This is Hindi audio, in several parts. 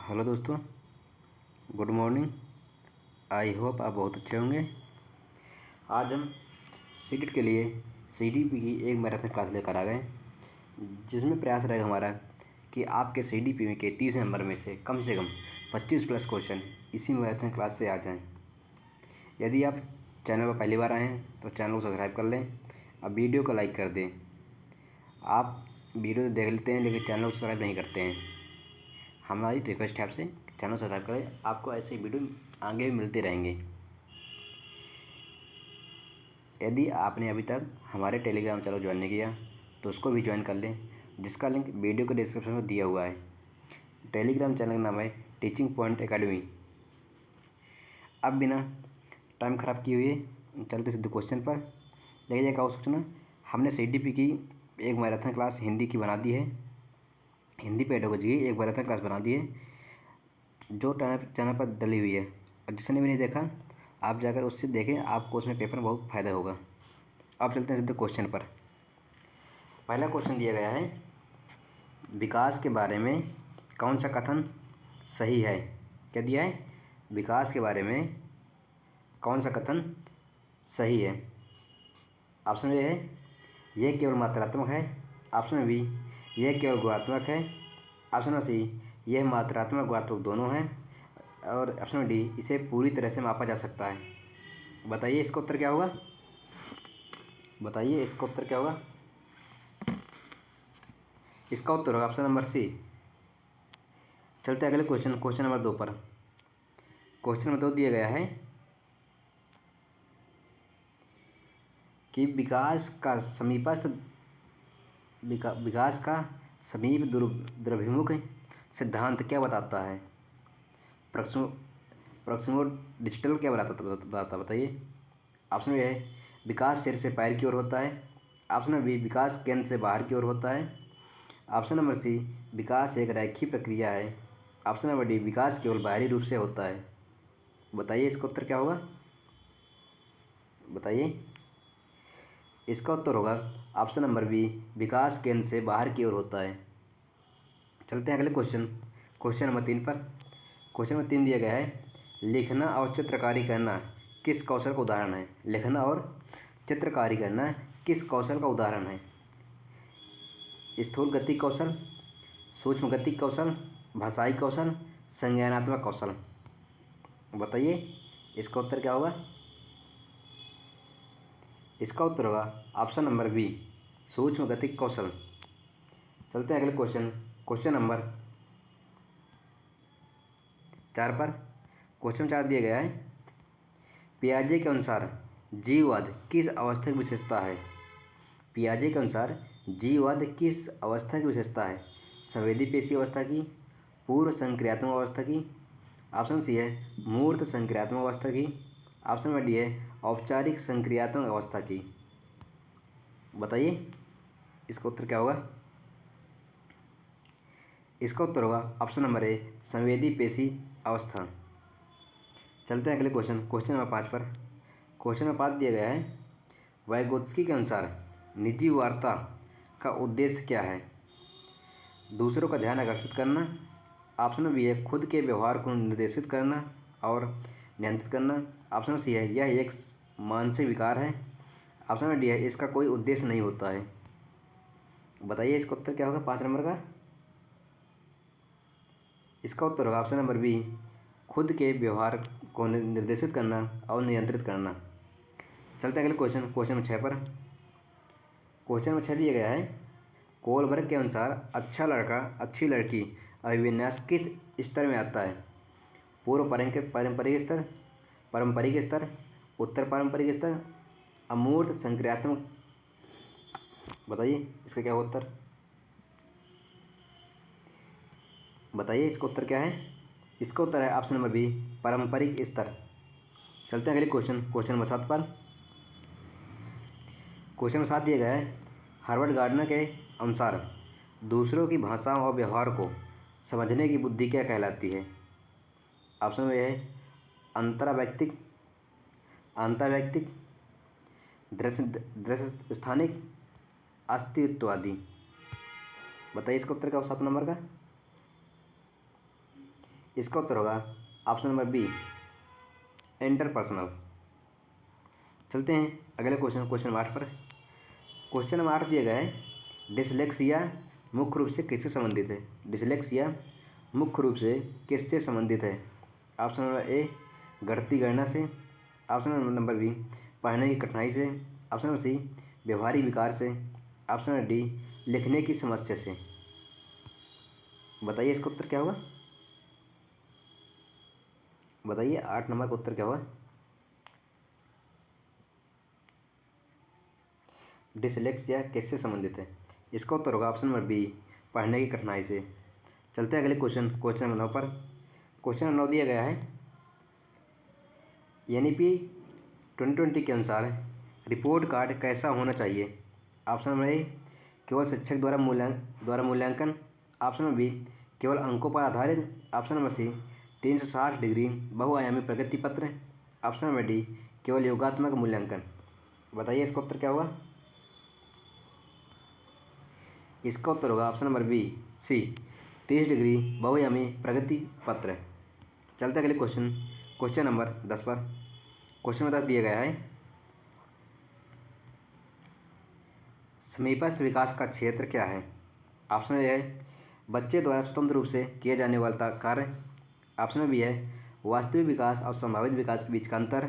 हेलो दोस्तों, गुड मॉर्निंग। आई होप आप बहुत अच्छे होंगे। आज हम सीटेट के लिए सीडीपी की एक मैराथन क्लास लेकर आ गए, जिसमें प्रयास रहेगा हमारा कि आपके सीडीपी में के 30 नंबर में से कम 25 प्लस क्वेश्चन इसी मैराथन क्लास से आ जाएं। यदि आप चैनल पर पहली बार आए हैं तो चैनल को सब्सक्राइब कर लें, अब वीडियो को लाइक कर दें। आप वीडियो तो देख लेते हैं लेकिन चैनल को सब्सक्राइब नहीं करते हैं। हमारी रिक्वेस्ट है आपसे, चैनल सब्सक्राइब करें, आपको ऐसे वीडियो आगे भी मिलते रहेंगे। यदि आपने अभी तक हमारे टेलीग्राम चैनल ज्वाइन नहीं किया तो उसको भी ज्वाइन कर लें, जिसका लिंक वीडियो के डिस्क्रिप्शन में दिया हुआ है। टेलीग्राम चैनल का नाम है टीचिंग पॉइंट एकेडमी। अब बिना टाइम ख़राब किए हुए चलते सीधे क्वेश्चन पर। देखिए क्या सोचना, हमने सीडीपी की एक मैराथन क्लास हिंदी की बना दी है, हिंदी पेडागोजी की एक मैराथन क्लास बना दी है जो चैनल पर डली हुई है। और जिसने भी नहीं देखा आप जाकर उससे देखें, आपको उसमें पेपर में बहुत फ़ायदा होगा। अब चलते हैं सीधे क्वेश्चन पर। पहला क्वेश्चन दिया गया है, विकास के बारे में कौन सा कथन सही है। क्या दिया है, विकास के बारे में कौन सा कथन सही है। ऑप्शन ए है यह केवल मात्रात्मक है। ऑप्शन बी यह केवल गुणात्मक है। ऑप्शन सी यह मात्रात्मक गुणात्मक दोनों हैं। और ऑप्शन डी इसे पूरी तरह से मापा जा सकता है। बताइए इसका उत्तर क्या होगा, बताइए इसका उत्तर क्या होगा। इसका उत्तर होगा ऑप्शन नंबर सी। चलते हैं अगले क्वेश्चन नंबर 2 पर। क्वेश्चन नंबर 2 दिया गया है कि विकास का समीप द्रव्यमुख सिद्धांत क्या बताता है। प्रॉक्सिमो डिजिटल क्या बताता बताइए। ऑप्शन ए है विकास सिर से पैर की ओर होता है। ऑप्शन बी विकास केंद्र से बाहर की ओर होता है। ऑप्शन नंबर सी विकास एक रैखिक प्रक्रिया है। ऑप्शन नंबर डी विकास केवल बाहरी रूप से होता है। बताइए इसका उत्तर क्या होगा, बताइए। इसका उत्तर होगा ऑप्शन नंबर बी, विकास केंद्र से बाहर की ओर होता है। चलते हैं अगले क्वेश्चन नंबर 3 पर। क्वेश्चन नंबर 3 दिया गया है, लिखना और चित्रकारी करना किस कौशल का उदाहरण है। लिखना और चित्रकारी करना किस कौशल का उदाहरण है। स्थूल गति कौशल, सूक्ष्म गति कौशल, भाषाई कौशल, संज्ञानात्मक कौशल। बताइए इसका उत्तर क्या होगा। इसका उत्तर होगा ऑप्शन नंबर बी, सूक्ष्म गतिक कौशल। चलते हैं अगले क्वेश्चन नंबर 4 पर। क्वेश्चन 4 दिया गया है, पियाजे के अनुसार जीववाद किस अवस्था की विशेषता है। पियाजे के अनुसार जीववाद किस अवस्था की विशेषता है। संवेदी पेशी अवस्था की, पूर्व संक्रियात्मक अवस्था की। ऑप्शन सी है मूर्त संक्रियात्मक अवस्था की। ऑप्शन नंबर डी है औपचारिक संक्रियात्मक अवस्था की। बताइए इसका उत्तर क्या होगा। इसका उत्तर होगा ऑप्शन नंबर ए, संवेदी पेशी अवस्था। चलते हैं अगले क्वेश्चन नंबर 5 पर। क्वेश्चन नंबर 5 दिया गया है, वाइगोत्स्की के अनुसार निजी वार्ता का उद्देश्य क्या है। दूसरों का ध्यान आकर्षित करना। ऑप्शन बी है खुद के व्यवहार को निर्देशित करना और नियंत्रित करना। ऑप्शन सी है यह एक मानसिक विकार है। ऑप्शन डी है इसका कोई उद्देश्य नहीं होता है। बताइए इसका उत्तर क्या होगा 5 नंबर का। इसका उत्तर होगा ऑप्शन नंबर बी, खुद के व्यवहार को निर्देशित करना और नियंत्रित करना। चलते हैं अगले क्वेश्चन नंबर 6 पर। क्वेश्चन नंबर 6 दिया गया है, कोलबर्ग के अनुसार अच्छा लड़का अच्छी लड़की अभिविन्यास किस स्तर में आता है। पूर्व पारंपरिक स्तर, उत्तर पारंपरिक स्तर, अमूर्त संक्रियात्मक। बताइए इसका क्या उत्तर, बताइए इसका उत्तर क्या है। इसका उत्तर है ऑप्शन नंबर बी, पारंपरिक स्तर। चलते हैं अगले क्वेश्चन नंबर 7 पर। क्वेश्चन नंबर 7 दिया गया है, हार्वर्ड गार्डनर के अनुसार दूसरों की भाषाओं और व्यवहार को समझने की बुद्धि क्या कहलाती है। ऑप्शन में है अंतरावैयक्तिक, आंतरवैयक्तिक, दृश्य स्थानिक, अस्तित्ववादी। बताइए इसका उत्तर क्या हो 7 नंबर का। इसका उत्तर होगा ऑप्शन नंबर बी, इंटरपर्सनल। चलते हैं अगले क्वेश्चन नंबर 8 पर। क्वेश्चन नंबर 8 दिया गया है, डिसलेक्सिया मुख्य रूप से किससे संबंधित है? डिसलेक्सिया मुख्य रूप से किससे संबंधित है? ऑप्शन नंबर ए, गणती गणना से। ऑप्शन नंबर बी, पढ़ने की कठिनाई से। ऑप्शन नंबर सी, व्यवहारिक विकार से। ऑप्शन नंबर डी, लिखने की समस्या से। बताइए इसका उत्तर क्या होगा? बताइए 8 नंबर का उत्तर क्या होगा? डिसलेक्सिया किससे संबंधित है? इसका उत्तर होगा ऑप्शन नंबर बी, पढ़ने की कठिनाई से। चलते हैं अगले क्वेश्चन नंबर 9 पर। क्वेश्चन नंबर 9 दिया गया है, NEP 2020 के अनुसार रिपोर्ट कार्ड कैसा होना चाहिए? ऑप्शन नंबर ए, केवल शिक्षक द्वारा मूल्यांकन। ऑप्शन नंबर बी, केवल अंकों पर आधारित। ऑप्शन नंबर सी, 360 डिग्री बहुआयामी प्रगति पत्र। ऑप्शन नंबर डी, केवल योगात्मक मूल्यांकन। बताइए इसका उत्तर क्या होगा? इसका उत्तर होगा ऑप्शन नंबर बी, सी, 30 डिग्री बहुआयामी प्रगति पत्र। चलते अगले क्वेश्चन नंबर 10 पर। क्वेश्चन नंबर 10 दिया गया है, समीपस्थ विकास का क्षेत्र क्या है? ऑप्शन ए है, बच्चे द्वारा स्वतंत्र रूप से किए जाने वाला कार्य। ऑप्शन नंबर बी है, वास्तविक विकास और संभावित विकास के बीच का अंतर।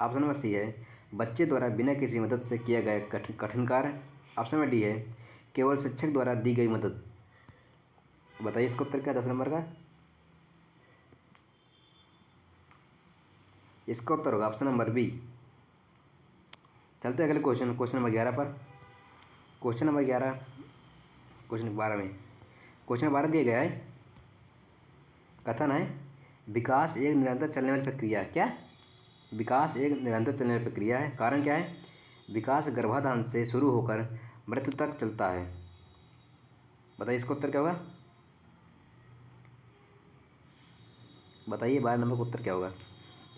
ऑप्शन नंबर सी है, बच्चे द्वारा बिना किसी मदद से किया गया कठिन कार्य। ऑप्शन नंबर डी है, केवल शिक्षक द्वारा दी गई मदद। बताइए इसका उत्तर क्या 10 नंबर का? इसका उत्तर होगा ऑप्शन नंबर बी। चलते अगले क्वेश्चन नंबर 11 पर। क्वेश्चन नंबर 12 क्वेश्चन 12 दिया गया है, कथन है, विकास एक निरंतर चलने वाली प्रक्रिया है। क्या? विकास एक निरंतर चलने वाली प्रक्रिया है। कारण क्या है? विकास गर्भाधान से शुरू होकर मृत्यु तक चलता है। बताइए इसका उत्तर क्या होगा? बताइए 12 नंबर का उत्तर क्या होगा?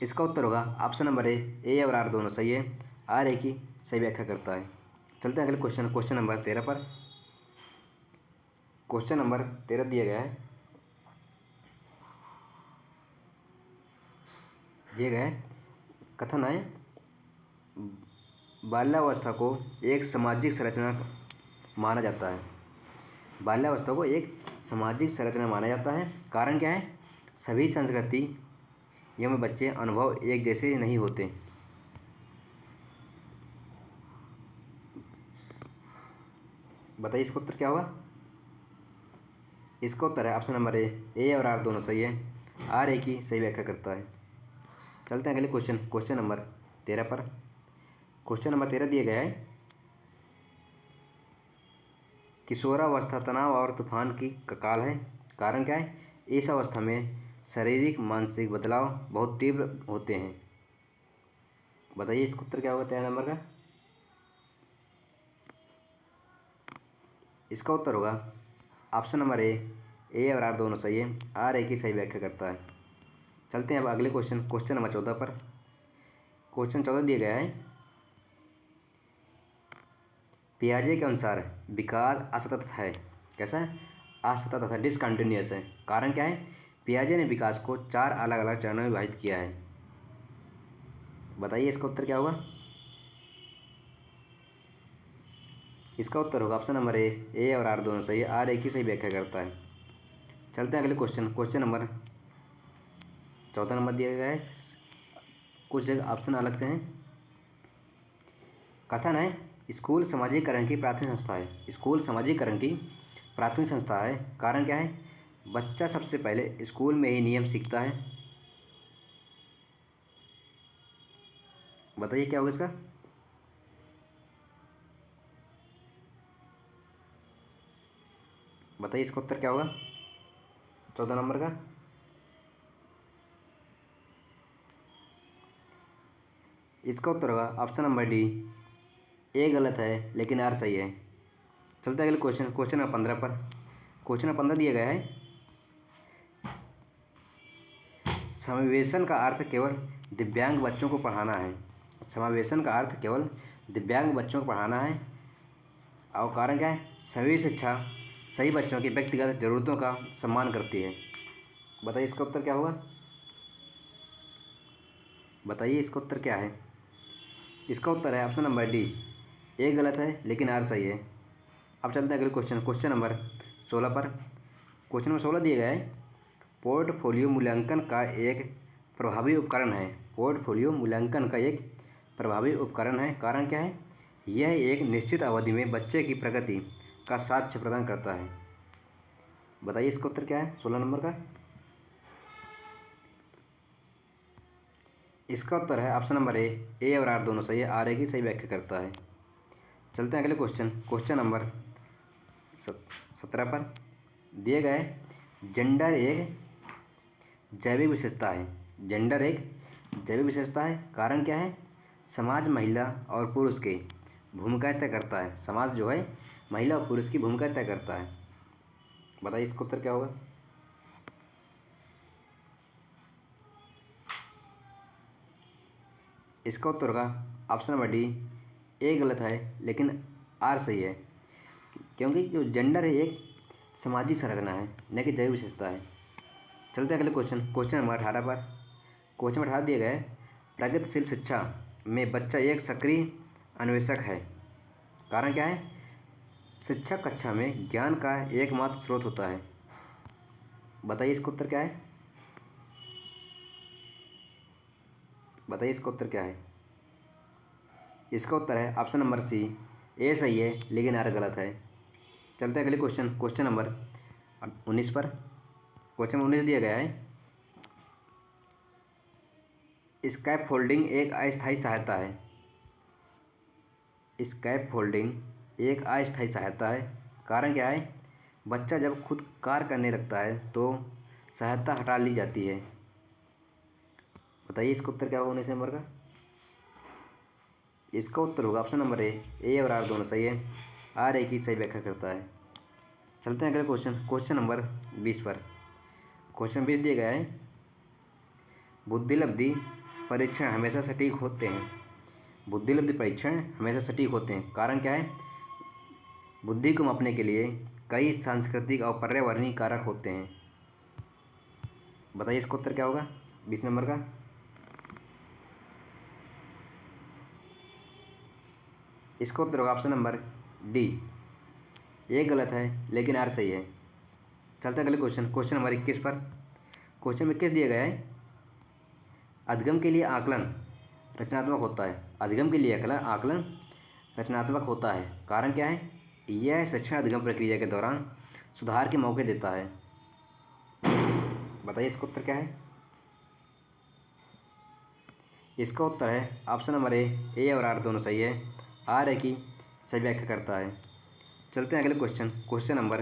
इसका उत्तर होगा ऑप्शन नंबर ए और आर दोनों सही है। आर ए की सही व्याख्या करता है। चलते हैं अगले क्वेश्चन नंबर 13 पर। क्वेश्चन नंबर 13 दिया गया है, कथन है, बाल्यावस्था को एक सामाजिक संरचना माना जाता है। बाल्यावस्था को एक सामाजिक संरचना माना जाता है। कारण क्या है? सभी संस्कृतियों में बच्चे अनुभव एक जैसे नहीं होते। बताइए इसका उत्तर क्या होगा? इसका उत्तर है ऑप्शन नंबर ए और आर दोनों सही है। आर ए की सही व्याख्या करता है। चलते हैं अगले क्वेश्चन नंबर 13 पर। क्वेश्चन नंबर 13 दिया गया है, किशोरावस्था तनाव और तूफान की काल है। कारण क्या है? इस अवस्था में शारीरिक मानसिक बदलाव बहुत तीव्र होते हैं। बताइए इसका उत्तर क्या होगा 13 नंबर का? इसका उत्तर होगा ऑप्शन नंबर ए और आर दोनों सही है। आर ए की सही व्याख्या करता है। चलते हैं अब अगले क्वेश्चन नंबर 14 पर। क्वेश्चन 14 दिया गया है, पियाजे के अनुसार विकास असतत है। कैसा है? असतत है, डिसकंटिन्यूअस है। कारण क्या है? पियाजे ने विकास को 4 अलग अलग चरणों में विभाजित किया है। बताइए इसका उत्तर क्या होगा? इसका उत्तर होगा ऑप्शन नंबर ए और आर दोनों सही है। आर ए की सही व्याख्या करता है। चलते हैं अगले क्वेश्चन नंबर 14 नंबर दिया गया है, कुछ जगह ऑप्शन अलग से हैं। कथन है, स्कूल सामाजिकरण की प्राथमिक संस्था है। स्कूल सामाजिकरण की प्राथमिक संस्था है। कारण क्या है? बच्चा सबसे पहले स्कूल में ही नियम सीखता है। बताइए क्या होगा इसका? बताइए इसका उत्तर क्या होगा 14 नंबर का? इसका उत्तर होगा ऑप्शन नंबर डी, ए गलत है लेकिन आर सही है। चलते अगले क्वेश्चन नंबर 15 पर। क्वेश्चन नंबर 15 दिया गया है, समावेशन का अर्थ केवल दिव्यांग बच्चों को पढ़ाना है। समावेशन का अर्थ केवल दिव्यांग बच्चों को पढ़ाना है। और कारण क्या है? सभी शिक्षा सही बच्चों की व्यक्तिगत ज़रूरतों का सम्मान करती है। बताइए इसका उत्तर क्या होगा, बताइए इसका उत्तर क्या है। इसका उत्तर है ऑप्शन नंबर डी, ए गलत है लेकिन आर सही है। अब चलते हैं अगले क्वेश्चन, क्वेश्चन नंबर 16 पर। क्वेश्चन नंबर 16 दिया गया है, पोर्टफोलियो मूल्यांकन का एक प्रभावी उपकरण है। पोर्टफोलियो मूल्यांकन का एक प्रभावी उपकरण है, कारण क्या है। यह एक निश्चित अवधि में बच्चे की प्रगति का साक्ष्य प्रदान करता है। बताइए इसका उत्तर क्या है 16 नंबर का। इसका उत्तर है ऑप्शन नंबर ए और आर दोनों सही है। आर ए की सही व्याख्या करता है। चलते हैं अगले क्वेश्चन, क्वेश्चन नंबर 17 पर। दिए गए जेंडर एक जैविक विशेषता है। जेंडर एक जैविक विशेषता है, कारण क्या है। समाज महिला और पुरुष की भूमिकाएं तय करता है। समाज जो है महिला और पुरुष की भूमिकाएं तय करता है। बताइए इसका उत्तर क्या होगा। इसका उत्तर होगा ऑप्शन नंबर डी, ए गलत है लेकिन आर सही है, क्योंकि जो जेंडर है एक सामाजिक संरचना है, न कि जैविक विशेषता है। चलते हैं अगले क्वेश्चन, क्वेश्चन नंबर 18 पर। क्वेश्चन नंबर 18 दिया गया है, प्रगतिशील शिक्षा में बच्चा एक सक्रिय अन्वेषक है, कारण क्या है। शिक्षा कक्षा में ज्ञान का एकमात्र स्रोत होता है। बताइए इसका उत्तर क्या है, बताइए इसका उत्तर क्या है। इसका उत्तर है ऑप्शन नंबर सी, ए सही है लेकिन आर गलत है। चलते हैं अगले क्वेश्चन, क्वेश्चन नंबर 19 पर। क्वेश्चन 19 दिया गया है, स्कैप फोल्डिंग एक अस्थायी सहायता है। स्कैप फोल्डिंग एक अस्थायी सहायता है, कारण क्या है। बच्चा जब खुद कार्य करने लगता है तो सहायता हटा ली जाती है। बताइए इसका उत्तर क्या होगा 19 नंबर का। इसका उत्तर होगा ऑप्शन नंबर ए और आर दोनों सही है। आर ए की सही व्याख्या करता है। चलते हैं अगले क्वेश्चन, क्वेश्चन नंबर 20 पर। क्वेश्चन 20 दिया गया है, बुद्धिलब्धि परीक्षण हमेशा सटीक होते हैं। बुद्धिलब्धि परीक्षण हमेशा सटीक होते हैं, कारण क्या है। बुद्धि को मापने के लिए कई सांस्कृतिक और पर्यावरणीय कारक होते हैं। बताइए इसका उत्तर क्या होगा 20 नंबर का। इसका उत्तर होगा ऑप्शन नंबर डी, ए गलत है लेकिन आर सही है। चलते हैं अगले क्वेश्चन, क्वेश्चन नंबर 21 पर। क्वेश्चन 21 दिया गया है, अधिगम के लिए आकलन रचनात्मक होता है। अधिगम के लिए आकलन रचनात्मक होता है, कारण क्या है। यह शिक्षण अधिगम प्रक्रिया के दौरान सुधार के मौके देता है। बताइए इसका उत्तर क्या है। इसका उत्तर है ऑप्शन नंबर ए और आर दोनों सही है। आर ए की सही व्याख्या करता है। चलते हैं अगले क्वेश्चन, क्वेश्चन नंबर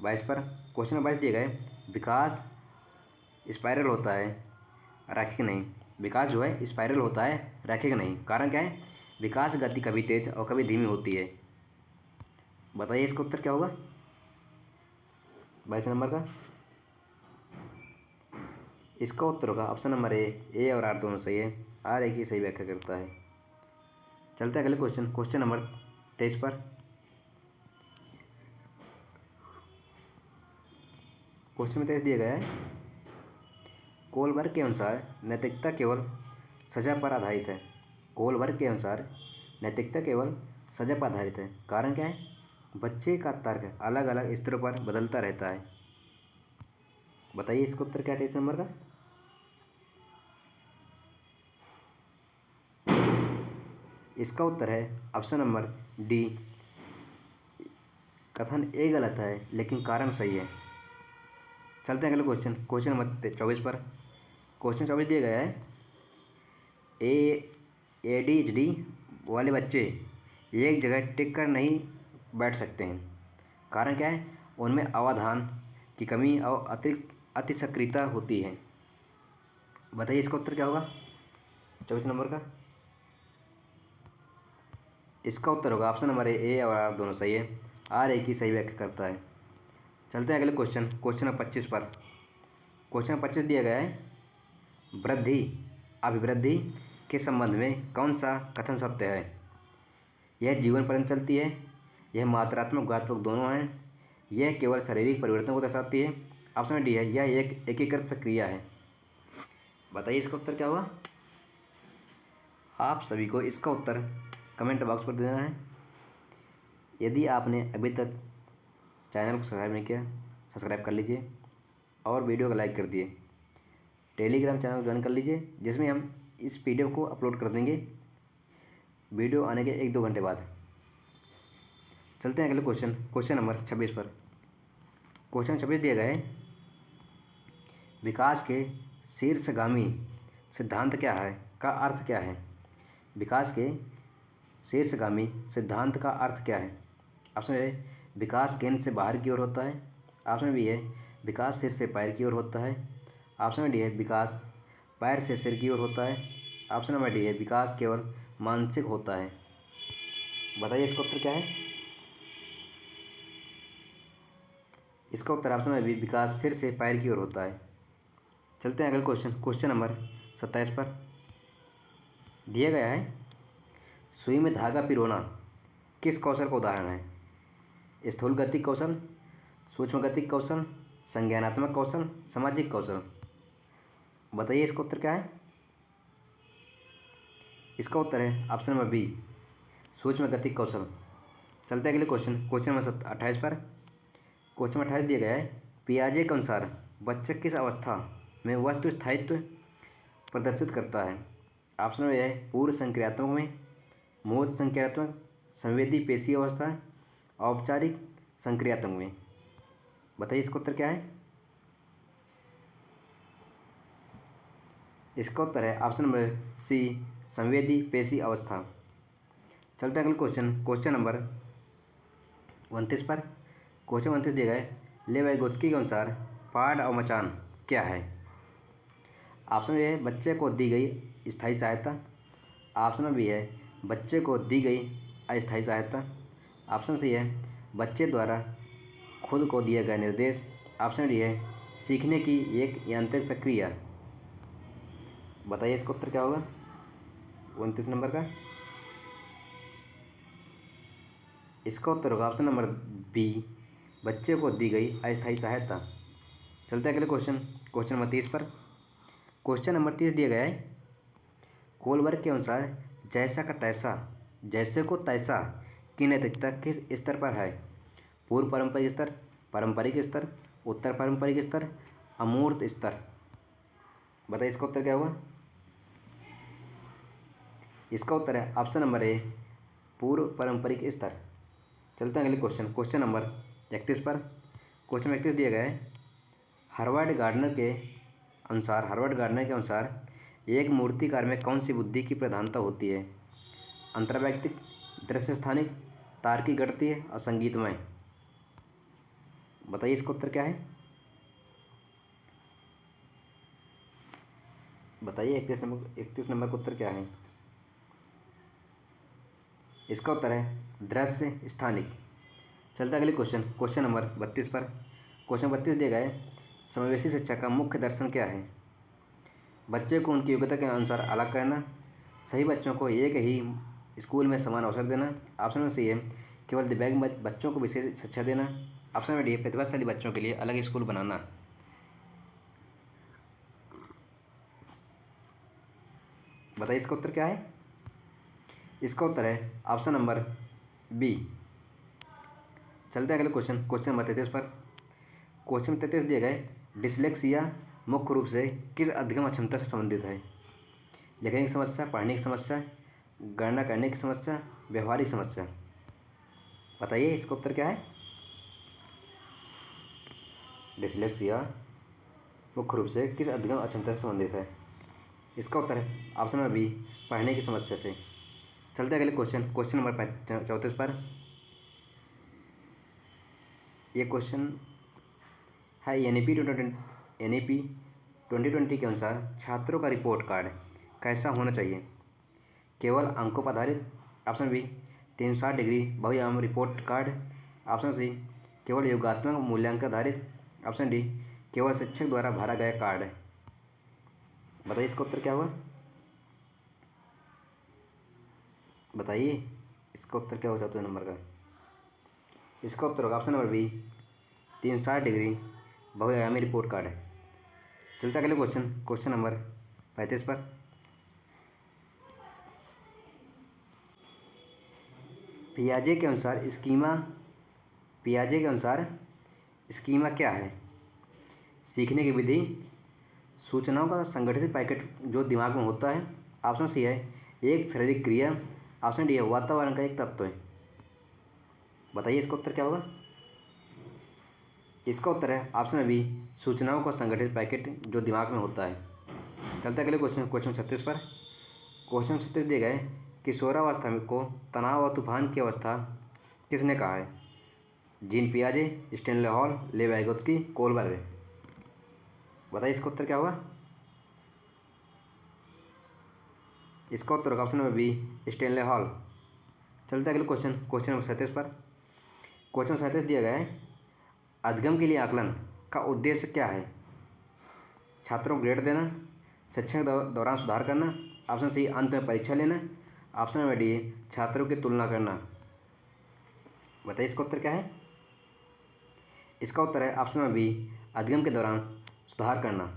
22 पर। क्वेश्चन नंबर 22 दिए गए, विकास स्पाइरल होता है, रैखिक नहीं। विकास जो है स्पाइरल होता है, रैखिक नहीं, कारण क्या है। विकास गति कभी तेज और कभी धीमी होती है। बताइए इसका उत्तर क्या होगा 22 नंबर का। इसका उत्तर होगा ऑप्शन नंबर ए और आर दोनों सही है। आर ए की सही व्याख्या करता है। चलते हैं अगले क्वेश्चन, क्वेश्चन नंबर 23 पर। क्वेश्चन में 23 दिया गया है, कोलबर्ग के अनुसार नैतिकता केवल सजा पर आधारित है। कोलबर्ग के अनुसार नैतिकता केवल सजा पर आधारित है, कारण क्या है। बच्चे का तर्क अलग अलग स्तरों पर बदलता रहता है। बताइए इसका उत्तर क्या है 23 नंबर का। इसका उत्तर है ऑप्शन नंबर डी, कथन ए गलत है लेकिन कारण सही है। चलते हैं अगले क्वेश्चन, क्वेश्चन नंबर 24 पर। क्वेश्चन 24 दिया गया है, ADHD वाले बच्चे एक जगह टिक कर नहीं बैठ सकते हैं, कारण क्या है। उनमें अवधान की कमी और अति सक्रियता होती है। बताइए इसका उत्तर क्या होगा 24 नंबर का। इसका उत्तर होगा ऑप्शन नंबर ए और आर दोनों सही है। आर ए की सही व्याख्या करता है। चलते हैं अगले क्वेश्चन, क्वेश्चन नंबर 25 पर। क्वेश्चन 25 दिया गया है, वृद्धि अभिवृद्धि के संबंध में कौन सा कथन सत्य है। यह जीवन पर्यंत चलती है, यह मात्रात्मक गुणात्मक दोनों हैं, यह केवल शारीरिक परिवर्तन को दर्शाती है, ऑप्शन डी है यह एक एकीकृत प्रक्रिया है। बताइए इसका उत्तर क्या होगा। आप सभी को इसका उत्तर कमेंट बॉक्स पर देना है। यदि आपने अभी तक चैनल को सब्सक्राइब नहीं किया, सब्सक्राइब कर लीजिए और वीडियो को लाइक कर दिए। टेलीग्राम चैनल को ज्वाइन कर लीजिए, जिसमें हम इस PDF को अपलोड कर देंगे वीडियो आने के 1-2 घंटे बाद। चलते हैं अगले क्वेश्चन नंबर 26 पर। क्वेश्चन 26 दिया गया है, विकास के शीर्षगामी सिद्धांत क्या है का अर्थ क्या है। विकास के शीर्षगामी सिद्धांत का अर्थ क्या है। ऑप्शन ए विकास केंद्र से बाहर की ओर होता है। ऑप्शन बी है विकास सिर से पैर की ओर होता है। ऑप्शन डी है विकास पैर से सिर की ओर होता है। ऑप्शन नंबर डी है विकास केवल मानसिक होता है। बताइए इसका उत्तर क्या है। इसका उत्तर ऑप्शन है बी, विकास सिर से पैर की ओर होता है। चलते हैं अगले क्वेश्चन नंबर 27 पर। दिया गया है, सुई में धागा पिरोना किस कौशल का उदाहरण है। स्थूल गतिक कौशल, सूक्ष्म गतिक कौशल, संज्ञानात्मक कौशल, सामाजिक कौशल। बताइए इसका उत्तर क्या है। इसका उत्तर है ऑप्शन नंबर बी, सूक्ष्म गतिक कौशल। चलते हैं अगले क्वेश्चन नंबर 28 पर। क्वेश्चन नंबर 28 दिया गया है, पियाजे के अनुसार बच्चा किस अवस्था में वस्तु स्थायित्व प्रदर्शित करता है। ऑप्शन में है पूर्व संक्रियात्मक में, मूर्त संक्रियात्मक, संवेदी पेशी अवस्था, औपचारिक संक्रियात्मक में। बताइए इसका उत्तर क्या है। इसका उत्तर है ऑप्शन नंबर सी, संवेदी पेशी अवस्था। चलते हैं अगले क्वेश्चन नंबर 29 पर। क्वेश्चन 29 दिया गया है, लेवाइगोत्स्की के अनुसार पाठ और मचान क्या है। ऑप्शन ए है बच्चे को दी गई स्थायी सहायता। ऑप्शन बी है बच्चे को दी गई अस्थायी सहायता। ऑप्शन सी है बच्चे द्वारा खुद को दिया गया निर्देश। ऑप्शन डी है सीखने की एक यांत्रिक प्रक्रिया। बताइए इसका उत्तर क्या होगा 29 नंबर का। इसका उत्तर होगा ऑप्शन नंबर बी, बच्चे को दी गई अस्थायी सहायता। चलते हैं अगले क्वेश्चन नंबर 30 पर। क्वेश्चन नंबर 30 दिया गया है, कोलबर्ग के अनुसार जैसा का तैसा, जैसे को तैसा की नैतिकता किस स्तर पर है। पूर्व पारंपरिक स्तर, पारंपरिक स्तर, उत्तर पारंपरिक स्तर, अमूर्त स्तर। बताइए इसका उत्तर क्या होगा। इसका उत्तर है ऑप्शन नंबर ए, पूर्व पारंपरिक स्तर। चलते हैं अगले क्वेश्चन नंबर 31 पर। क्वेश्चन 31 दिया गया है, हार्वर्ड गार्डनर के अनुसार एक मूर्तिकार में कौन सी बुद्धि की प्रधानता होती है। अंतर्वैयक्तिक, दृश्य स्थानिक, तार्किक गणितीय और संगीतमय। बताइए इसका उत्तर क्या है। बताइए 31 नंबर का उत्तर क्या है। इसका उत्तर है दृश्य स्थानिक। चलता अगले क्वेश्चन नंबर 32 पर। क्वेश्चन 32 दिया गया है, समावेशी शिक्षा का मुख्य दर्शन क्या है। बच्चे को उनकी योग्यता के अनुसार अलग करना, सभी बच्चों को एक ही स्कूल में समान अवसर देना। ऑप्शन में सी है केवल दिव्यांग बच्चों को विशेष शिक्षा देना। ऑप्शन में डी है प्रतिभाशाली बच्चों के लिए अलग स्कूल बनाना। बताइए इसका उत्तर क्या है। इसका उत्तर है ऑप्शन नंबर बी। चलते हैं अगले क्वेश्चन नंबर 33 पर। क्वेश्चन 33 दिए गए, डिसलेक्सिया मुख्य रूप से किस अधिगम अक्षमता से संबंधित है। लिखने की समस्या, पढ़ने की समस्या, गणना करने की समस्या, व्यवहारिक समस्या। बताइए इसका उत्तर क्या है। डिसलेक्सिया मुख्य रूप से किस अधिगम अक्षमता से संबंधित है। इसका उत्तर है ऑप्शन नंबर बी, पढ़ने की समस्या से। चलते हैं अगले क्वेश्चन नंबर 34 पर। ये क्वेश्चन है NEP 2020 के अनुसार छात्रों का रिपोर्ट कार्ड कैसा होना चाहिए। केवल अंकों पर आधारित। ऑप्शन बी 360 डिग्री बहुआयाम रिपोर्ट कार्ड। ऑप्शन सी केवल योगात्मक मूल्यांकन आधारित। ऑप्शन डी केवल शिक्षक द्वारा भरा गया कार्ड। बताइए इसका उत्तर क्या हुआ। बताइए इसका उत्तर क्या हो 34 नंबर का। इसका उत्तर होगा ऑप्शन नंबर बी 360 डिग्री बहुआयामी रिपोर्ट कार्ड है। चलता अगले क्वेश्चन नंबर 35 पर। पियाजे के अनुसार स्कीमा क्या है? सीखने की विधि, सूचनाओं का संगठित पैकेट जो दिमाग में होता है। ऑप्शन सी है एक शारीरिक क्रिया। ऑप्शन डी है वातावरण का एक तत्व है। बताइए इसका उत्तर क्या होगा? इसका उत्तर है ऑप्शन बी, सूचनाओं का संगठित पैकेट जो दिमाग में होता है। चलते अगले क्वेश्चन 36 पर। क्वेश्चन 36 दिए गए, किशोरावस्था में को तनाव और तूफान की अवस्था किसने कहा है? जीन पियाजे, Stanley Hall, Lev Vygotsky, Kohlberg. बताइए इसका उत्तर क्या होगा? इसका उत्तर होगा option number B, Stanley Hall. चलते अगले क्वेश्चन नंबर 37 पर। क्वेश्चन 37 दिया गया है, अधिगम के लिए आकलन का उद्देश्य क्या है? छात्रों को ग्रेड देना, शिक्षण के दौरान सुधार करना। ऑप्शन सी अंत में परीक्षा लेना। ऑप्शन नंबर डी छात्रों की तुलना करना। बताइए इसका उत्तर क्या है? इसका उत्तर है ऑप्शन नंबर बी, अधिगम के दौरान सुधार करना।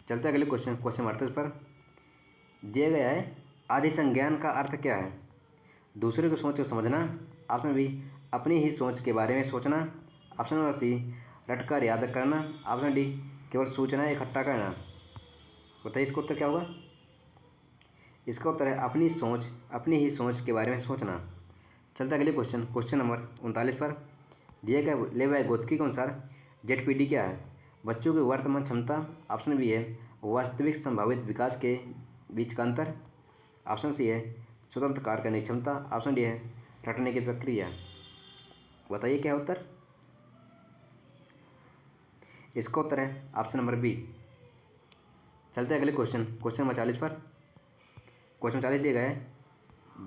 चलते अगले क्वेश्चन नंबर 38 पर। दिया गया है, अधिसंज्ञान का अर्थ क्या है? दूसरे की सोच को समझना। ऑप्शन बी, अपनी ही सोच के बारे में सोचना। ऑप्शन नंबर सी, रटकर याद करना। ऑप्शन डी, केवल सूचनाएं इकट्ठा करना। बताइए इसका उत्तर क्या होगा? इसका उत्तर है अपनी ही सोच के बारे में सोचना। चलते अगले क्वेश्चन नंबर 39 पर। दिए गए लेव वाइगोत्स्की के अनुसार जेडपीडी क्या है? बच्चों की वर्तमान क्षमता। ऑप्शन बी है वास्तविक संभावित विकास के बीच का अंतर। ऑप्शन सी है स्वतंत्र कार्य करने की क्षमता। ऑप्शन डी है रटने की प्रक्रिया। बताइए क्या उत्तर? इसका उत्तर है ऑप्शन नंबर बी। चलते अगले क्वेश्चन नंबर 40 पर। क्वेश्चन 40 दिया गया है,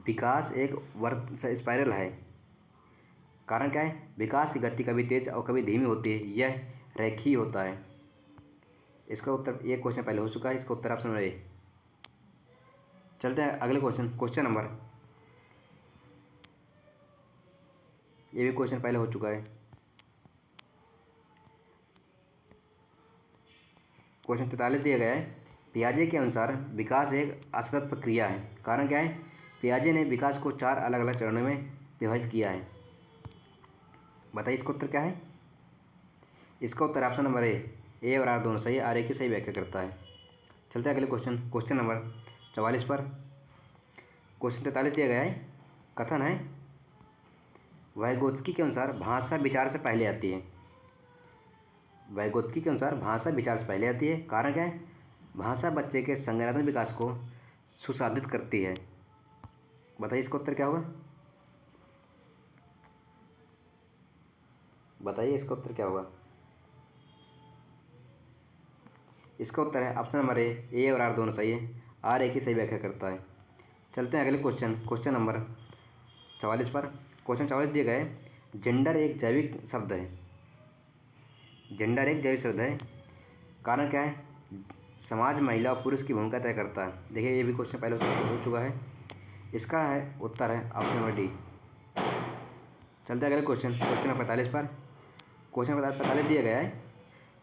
विकास एक स्पाइरल है। कारण क्या है? विकास की गति कभी तेज और कभी धीमी होती है, यह रेखीय होता है। इसका उत्तर, ये क्वेश्चन पहले हो चुका है। इसका उत्तर ऑप्शन नंबर ए। चलते हैं अगले क्वेश्चन नंबर, ये भी क्वेश्चन पहले हो चुका है। क्वेश्चन 43 दिया गया है, पियाजे के अनुसार विकास एक असतत प्रक्रिया है। कारण क्या है? पियाजे ने विकास को 4 अलग अलग चरणों में विभाजित किया है। बताइए इसका उत्तर क्या है? इसका उत्तर ऑप्शन नंबर ए और आर दोनों सही है। आर ए की सही व्याख्या करता है। चलते हैं अगले क्वेश्चन नंबर 44 पर। क्वेश्चन 43 दिया गया है, कथन है वाइगोत्स्की के अनुसार भाषा विचार से पहले आती है। वाइगोत्स्की के अनुसार भाषा विचार से पहले आती है। कारण क्या है? भाषा बच्चे के संज्ञानात्मक विकास को सुसाधित करती है। बताइए इसका उत्तर क्या होगा? बताइए इसका उत्तर क्या होगा? इसका उत्तर है ऑप्शन नंबर ए और आर दोनों सही है। आर ए की सही व्याख्या करता है। चलते हैं अगले क्वेश्चन नंबर 44 पर। क्वेश्चन 44 दिए गए, जेंडर एक जैविक शब्द है। जेंडर एक जैविक शब्द है। कारण क्या है? समाज महिला और पुरुष की भूमिका तय करता है। देखिए ये भी क्वेश्चन पहले हो चुका है। इसका है उत्तर है ऑप्शन नंबर डी। चलते अगले क्वेश्चन नंबर 45 पर। क्वेश्चन नंबर 45 दिया गया है,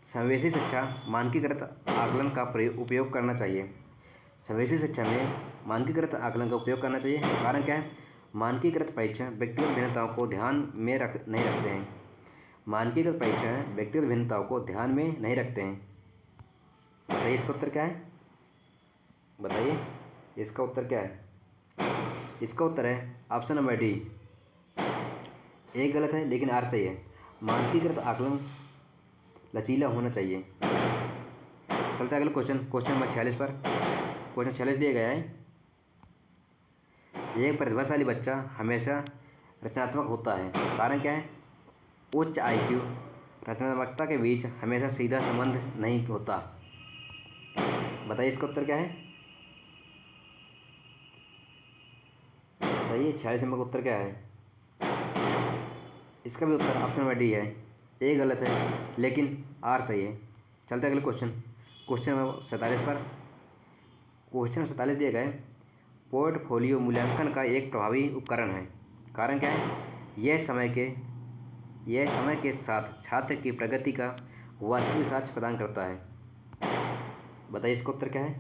समावेशी शिक्षा मानकीकृत आकलन का उपयोग करना चाहिए। समावेशी शिक्षा में मानकीकृत आकलन का उपयोग करना चाहिए। कारण क्या है? मानकीकृत परीक्षण व्यक्तिगत भिन्नताओं को ध्यान में नहीं रखते हैं। मानकीकृत परीक्षण व्यक्तिगत भिन्नताओं को ध्यान में नहीं रखते हैं। बताइए इसका उत्तर क्या है? बताइए इसका उत्तर क्या है? इसका उत्तर है ऑप्शन नंबर डी। एक गलत है लेकिन आर सही है। मानकीकृत आकलन लचीला होना चाहिए। चलते अगले क्वेश्चन नंबर 46 पर। क्वेश्चन 46 दिया गया है, एक प्रतिभाशाली बच्चा हमेशा रचनात्मक होता है। कारण क्या है? उच्च IQ रचनात्मकता के बीच हमेशा सीधा संबंध नहीं होता। बताइए इसका उत्तर क्या है? बताइए 46 नंबर का उत्तर क्या है? इसका भी उत्तर ऑप्शन नंबर डी है। ए गलत है लेकिन आर सही है। चलते अगले क्वेश्चन नंबर 47 पर। क्वेश्चन 47 दिए गए, पोर्टफोलियो मूल्यांकन का एक प्रभावी उपकरण है। कारण क्या है? यह समय के साथ छात्र की प्रगति का वास्तविक साक्ष्य प्रदान करता है। बताइए इसका उत्तर क्या है?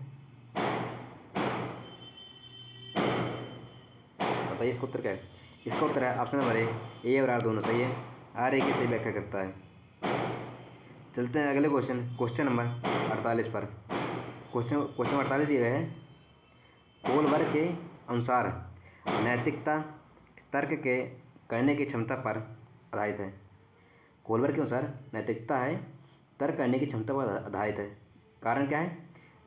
बताइए इसका उत्तर क्या है? इसका उत्तर है ऑप्शन नंबर ए और आर दोनों सही है। आर ए की सही व्याख्या करता है। चलते हैं अगले क्वेश्चन नंबर 48 पर। क्वेश्चन 48 दिया गया है, कोलबर्ग के अनुसार नैतिकता तर्क के करने की क्षमता पर आधारित है। कोलबर्ग के अनुसार नैतिकता है तर्क करने की क्षमता पर आधारित है। कारण क्या है?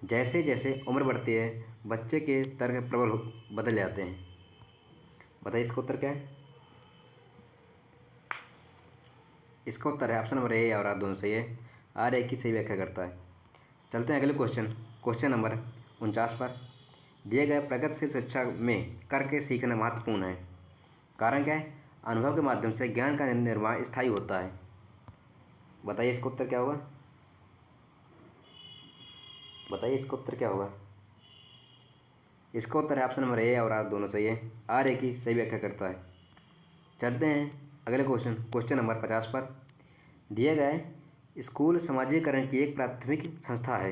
जैसे जैसे उम्र बढ़ती है बच्चे के तर्क प्रबल बदल जाते हैं। बताइए इसका उत्तर क्या है? इसका उत्तर है ऑप्शन नंबर ए और आर दोनों सही है। आर ए की सही व्याख्या करता है। चलते हैं अगले क्वेश्चन नंबर 49 पर। दिए गए प्रगतिशील शिक्षा में करके सीखना महत्वपूर्ण है। कारण क्या है? अनुभव के माध्यम से ज्ञान का निर्माण स्थायी होता है। बताइए इसका उत्तर क्या होगा? बताइए इसका उत्तर क्या होगा? इसका उत्तर है ऑप्शन नंबर ए और आर दोनों सही है। आर ए की सही व्याख्या करता है। चलते हैं अगले क्वेश्चन नंबर 50 पर। दिया गया है स्कूल समाजीकरण की एक प्राथमिक संस्था है।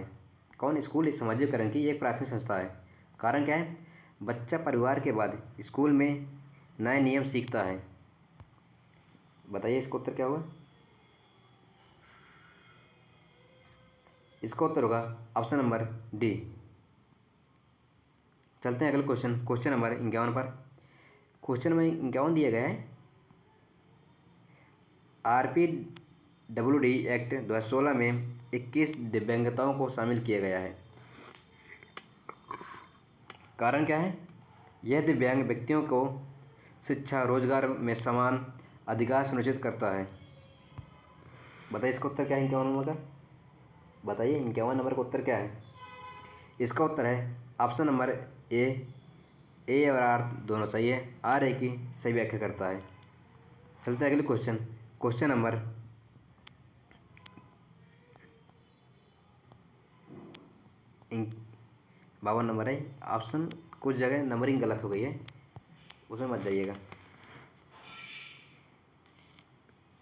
कौन? स्कूल समाजीकरण की एक प्राथमिक संस्था है। कारण क्या है? बच्चा परिवार के बाद स्कूल में नए नियम सीखता है। बताइए इसका उत्तर क्या होगा? इसका उत्तर होगा ऑप्शन नंबर डी। चलते हैं अगले क्वेश्चन नंबर 51 पर। क्वेश्चन नंबर 51 दिया गया है, RPWD एक्ट 2016 में 21 दिव्यांगताओं को शामिल किया गया है। कारण क्या है? यह दिव्यांग व्यक्तियों को शिक्षा रोजगार में समान अधिकार सुनिश्चित करता है। बताइए इसका उत्तर क्या है 51 नंबर का? बताइए 51 नंबर का उत्तर क्या है? इसका उत्तर है ऑप्शन नंबर ए और आर दोनों सही है। आर ए की सही व्याख्या करता है। चलते हैं अगले क्वेश्चन नंबर 52 नंबर है। ऑप्शन कुछ जगह नंबरिंग गलत हो गई है, उसमें मत जाइएगा।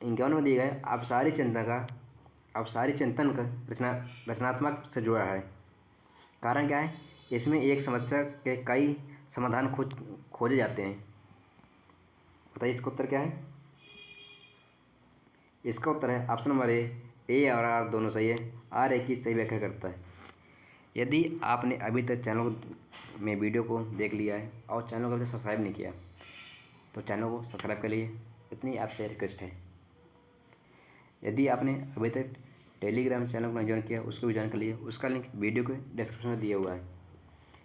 51 में दिया गया है, अपसारी चिंतन का रचनात्मक से जुड़ा है। कारण क्या है? इसमें एक समस्या के कई समाधान खोजे जाते हैं। बताइए इसका उत्तर क्या है? इसका उत्तर है ऑप्शन नंबर ए और आर दोनों सही है। आर ए की सही व्याख्या करता है। यदि आपने अभी तक चैनल में वीडियो को देख लिया है और चैनल को अभी तक सब्सक्राइब नहीं किया तो चैनल को सब्सक्राइब कर लीजिए, इतनी आपसे रिक्वेस्ट है। यदि आपने अभी तक टेलीग्राम चैनल को नहीं ज्वाइन किया उसको भी ज्वाइन कर लीजिए, उसका लिंक वीडियो के डिस्क्रिप्शन में दिया हुआ है।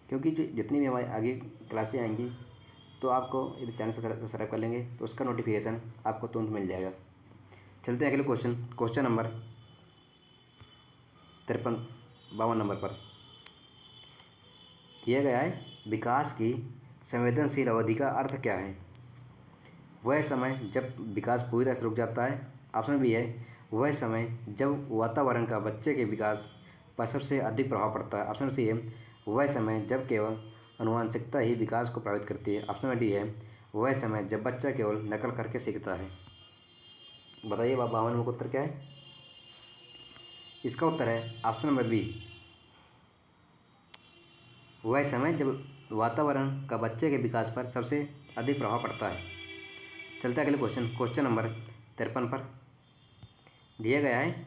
क्योंकि जो जितनी भी हमारी आगे क्लासें आएंगी तो आपको यदि चैनल सब्सक्राइब कर लेंगे तो उसका नोटिफिकेशन आपको तुरंत मिल जाएगा। चलते हैं अगले क्वेश्चन नंबर 52 नंबर पर। दिया गया है, विकास की संवेदनशील अवधि का अर्थ क्या है? वह समय जब विकास पूरी तरह से रुक जाता है। ऑप्शन बी है, वह समय जब वातावरण का बच्चे के विकास पर सबसे अधिक प्रभाव पड़ता है। ऑप्शन सी है, वह समय जब केवल आनुवंशिकता ही विकास को प्रभावित करती है। ऑप्शन डी है, वह समय जब बच्चा केवल नकल करके सीखता है। बताइए 52 नंबर का उत्तर क्या है? इसका उत्तर है ऑप्शन नंबर बी, वह समय जब वातावरण का बच्चे के विकास पर सबसे अधिक प्रभाव पड़ता है। चलते हैं अगले क्वेश्चन नंबर 53 पर। दिया गया है,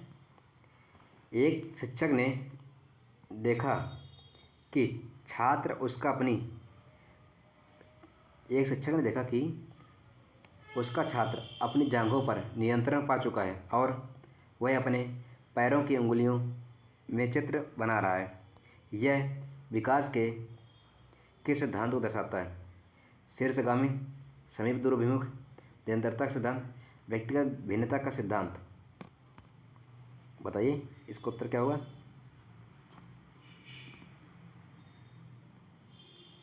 एक शिक्षक ने देखा कि उसका छात्र अपनी जांघों पर नियंत्रण पा चुका है और वह अपने पैरों की उंगलियों में चित्र बना रहा है। यह विकास के किस सिद्धांत को दर्शाता है? शीर्षगामी, समीप दूरभिमुख, निरंतरता का सिद्धांत, व्यक्तिगत भिन्नता का सिद्धांत। बताइए इसका उत्तर क्या होगा?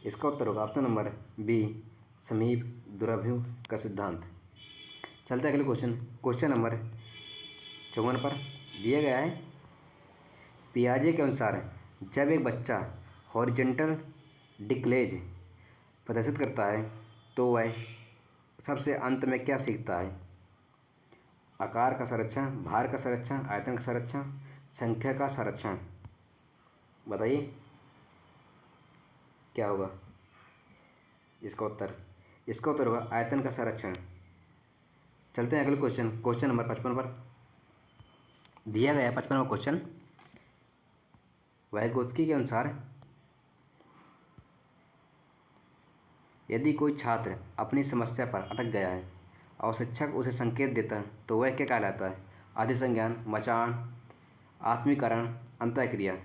इसका उत्तर होगा ऑप्शन नंबर बी, समीप दूरभिमुख का सिद्धांत। चलते हैं अगले क्वेश्चन नंबर 54 पर। दिया गया है, पियाजे के अनुसार जब एक बच्चा हॉरिजॉन्टल डिक्लेज प्रदर्शित करता है तो वह सबसे अंत में क्या सीखता है? आकार का संरक्षण, भार का संरक्षण, आयतन का संरक्षण, संख्या का संरक्षण। बताइए क्या होगा इसका उत्तर? इसका उत्तर होगा आयतन का संरक्षण। चलते हैं अगले क्वेश्चन, क्वेश्चन नंबर 55 पर। दिया गया 55वां क्वेश्चन, वाइगोत्स्की के अनुसार यदि कोई छात्र अपनी समस्या पर अटक गया है और शिक्षक उसे संकेत देता है तो वह क्या कहलाता है? अधिसंज्ञान, मचान, आत्मीकरण, अंतःक्रिया।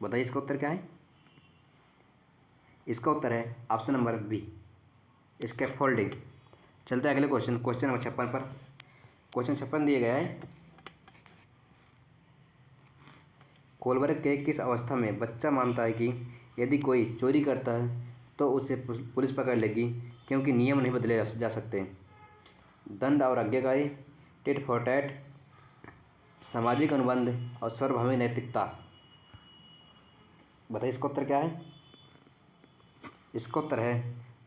बताइए इसका उत्तर क्या है? इसका उत्तर है ऑप्शन नंबर बी, स्कैफोल्डिंग। चलते हैं अगले क्वेश्चन, क्वेश्चन नंबर 56 पर। क्वेश्चन 56 दिया गया है, कोलबर्ग के किस अवस्था में बच्चा मानता है कि यदि कोई चोरी करता है तो उसे पुलिस पकड़ लेगी क्योंकि नियम नहीं बदले जा सकते? दंड और आज्ञाकारी, टिट फॉर टैट, सामाजिक अनुबंध और सार्वभौमिक नैतिकता। बताइए इसका उत्तर क्या है? इसका उत्तर है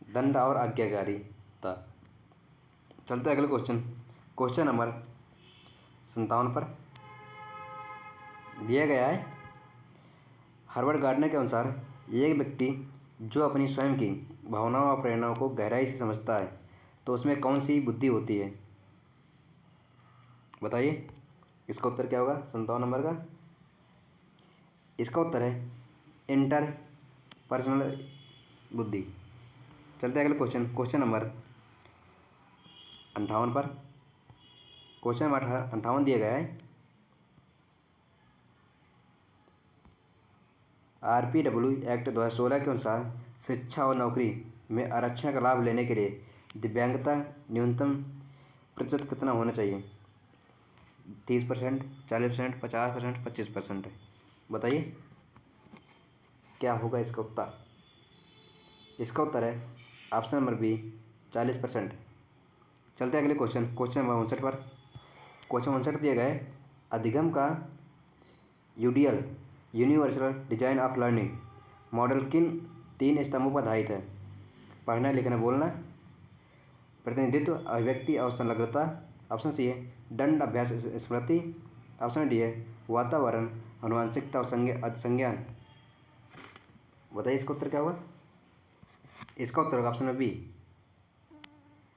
दंड और आज्ञाकारिता। चलते हैं अगले क्वेश्चन, क्वेश्चन नंबर 57 पर। दिया गया है, हार्वर्ड गार्डनर के अनुसार एक व्यक्ति जो अपनी स्वयं की भावनाओं और प्रेरणाओं को गहराई से समझता है तो उसमें कौन सी बुद्धि होती है? बताइए इसका उत्तर क्या होगा 57 नंबर का? इसका उत्तर है इंटर पर्सनल बुद्धि। चलते हैं अगले क्वेश्चन, क्वेश्चन नंबर 58 पर। क्वेश्चन नंबर 58 दिया गया है, RPW एक्ट 2016 के अनुसार शिक्षा और नौकरी में आरक्षण का लाभ लेने के लिए दिव्यांगता न्यूनतम प्रतिशत कितना होना चाहिए? 30%, 40%, 50%, 25%। बताइए क्या होगा इसका उत्तर? इसका उत्तर है ऑप्शन नंबर बी, 40%। चलते हैं अगले क्वेश्चन, क्वेश्चन नंबर 59 पर। क्वेश्चन 59 दिया गया है, अधिगम का UDL universal design of learning model किन 3 स्तंभों पर आधारित है? पढ़ना, लिखना, बोलना, प्रतिनिधित्व, अभिव्यक्ति और संलग्नता। ऑप्शन सी है दंड, अभ्यास, स्मृति। ऑप्शन डी है वातावरण, आनुवंशिकता और संज्ञान। बताइए इसका उत्तर क्या होगा? इसका उत्तर होगा ऑप्शन नंबर बी।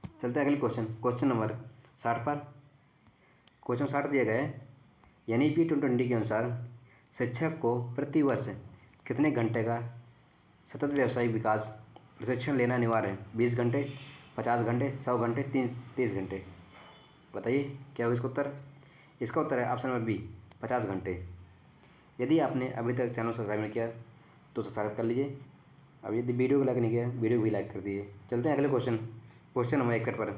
चलते हैं अगले क्वेश्चन, क्वेश्चन नंबर 60 पर। क्वेश्चन 60 दिया गया है, NEP 2020 के अनुसार शिक्षक को प्रति वर्ष कितने घंटे का सतत व्यावसायिक विकास प्रशिक्षण लेना अनिवार्य है? 20 घंटे, 50 घंटे, 100 घंटे, 30 घंटे। बताइए क्या होगा इसका उत्तर? इसका उत्तर है ऑप्शन नंबर बी, 50 घंटे। यदि आपने अभी तक चैनल सब्सक्राइब नहीं किया तो सब्सक्राइब कर लीजिए। अब यदि वीडियो को लाइक नहीं किया, वीडियो को भी लाइक कर दीजिए। चलते हैं अगले क्वेश्चन, क्वेश्चन नंबर 61 पर।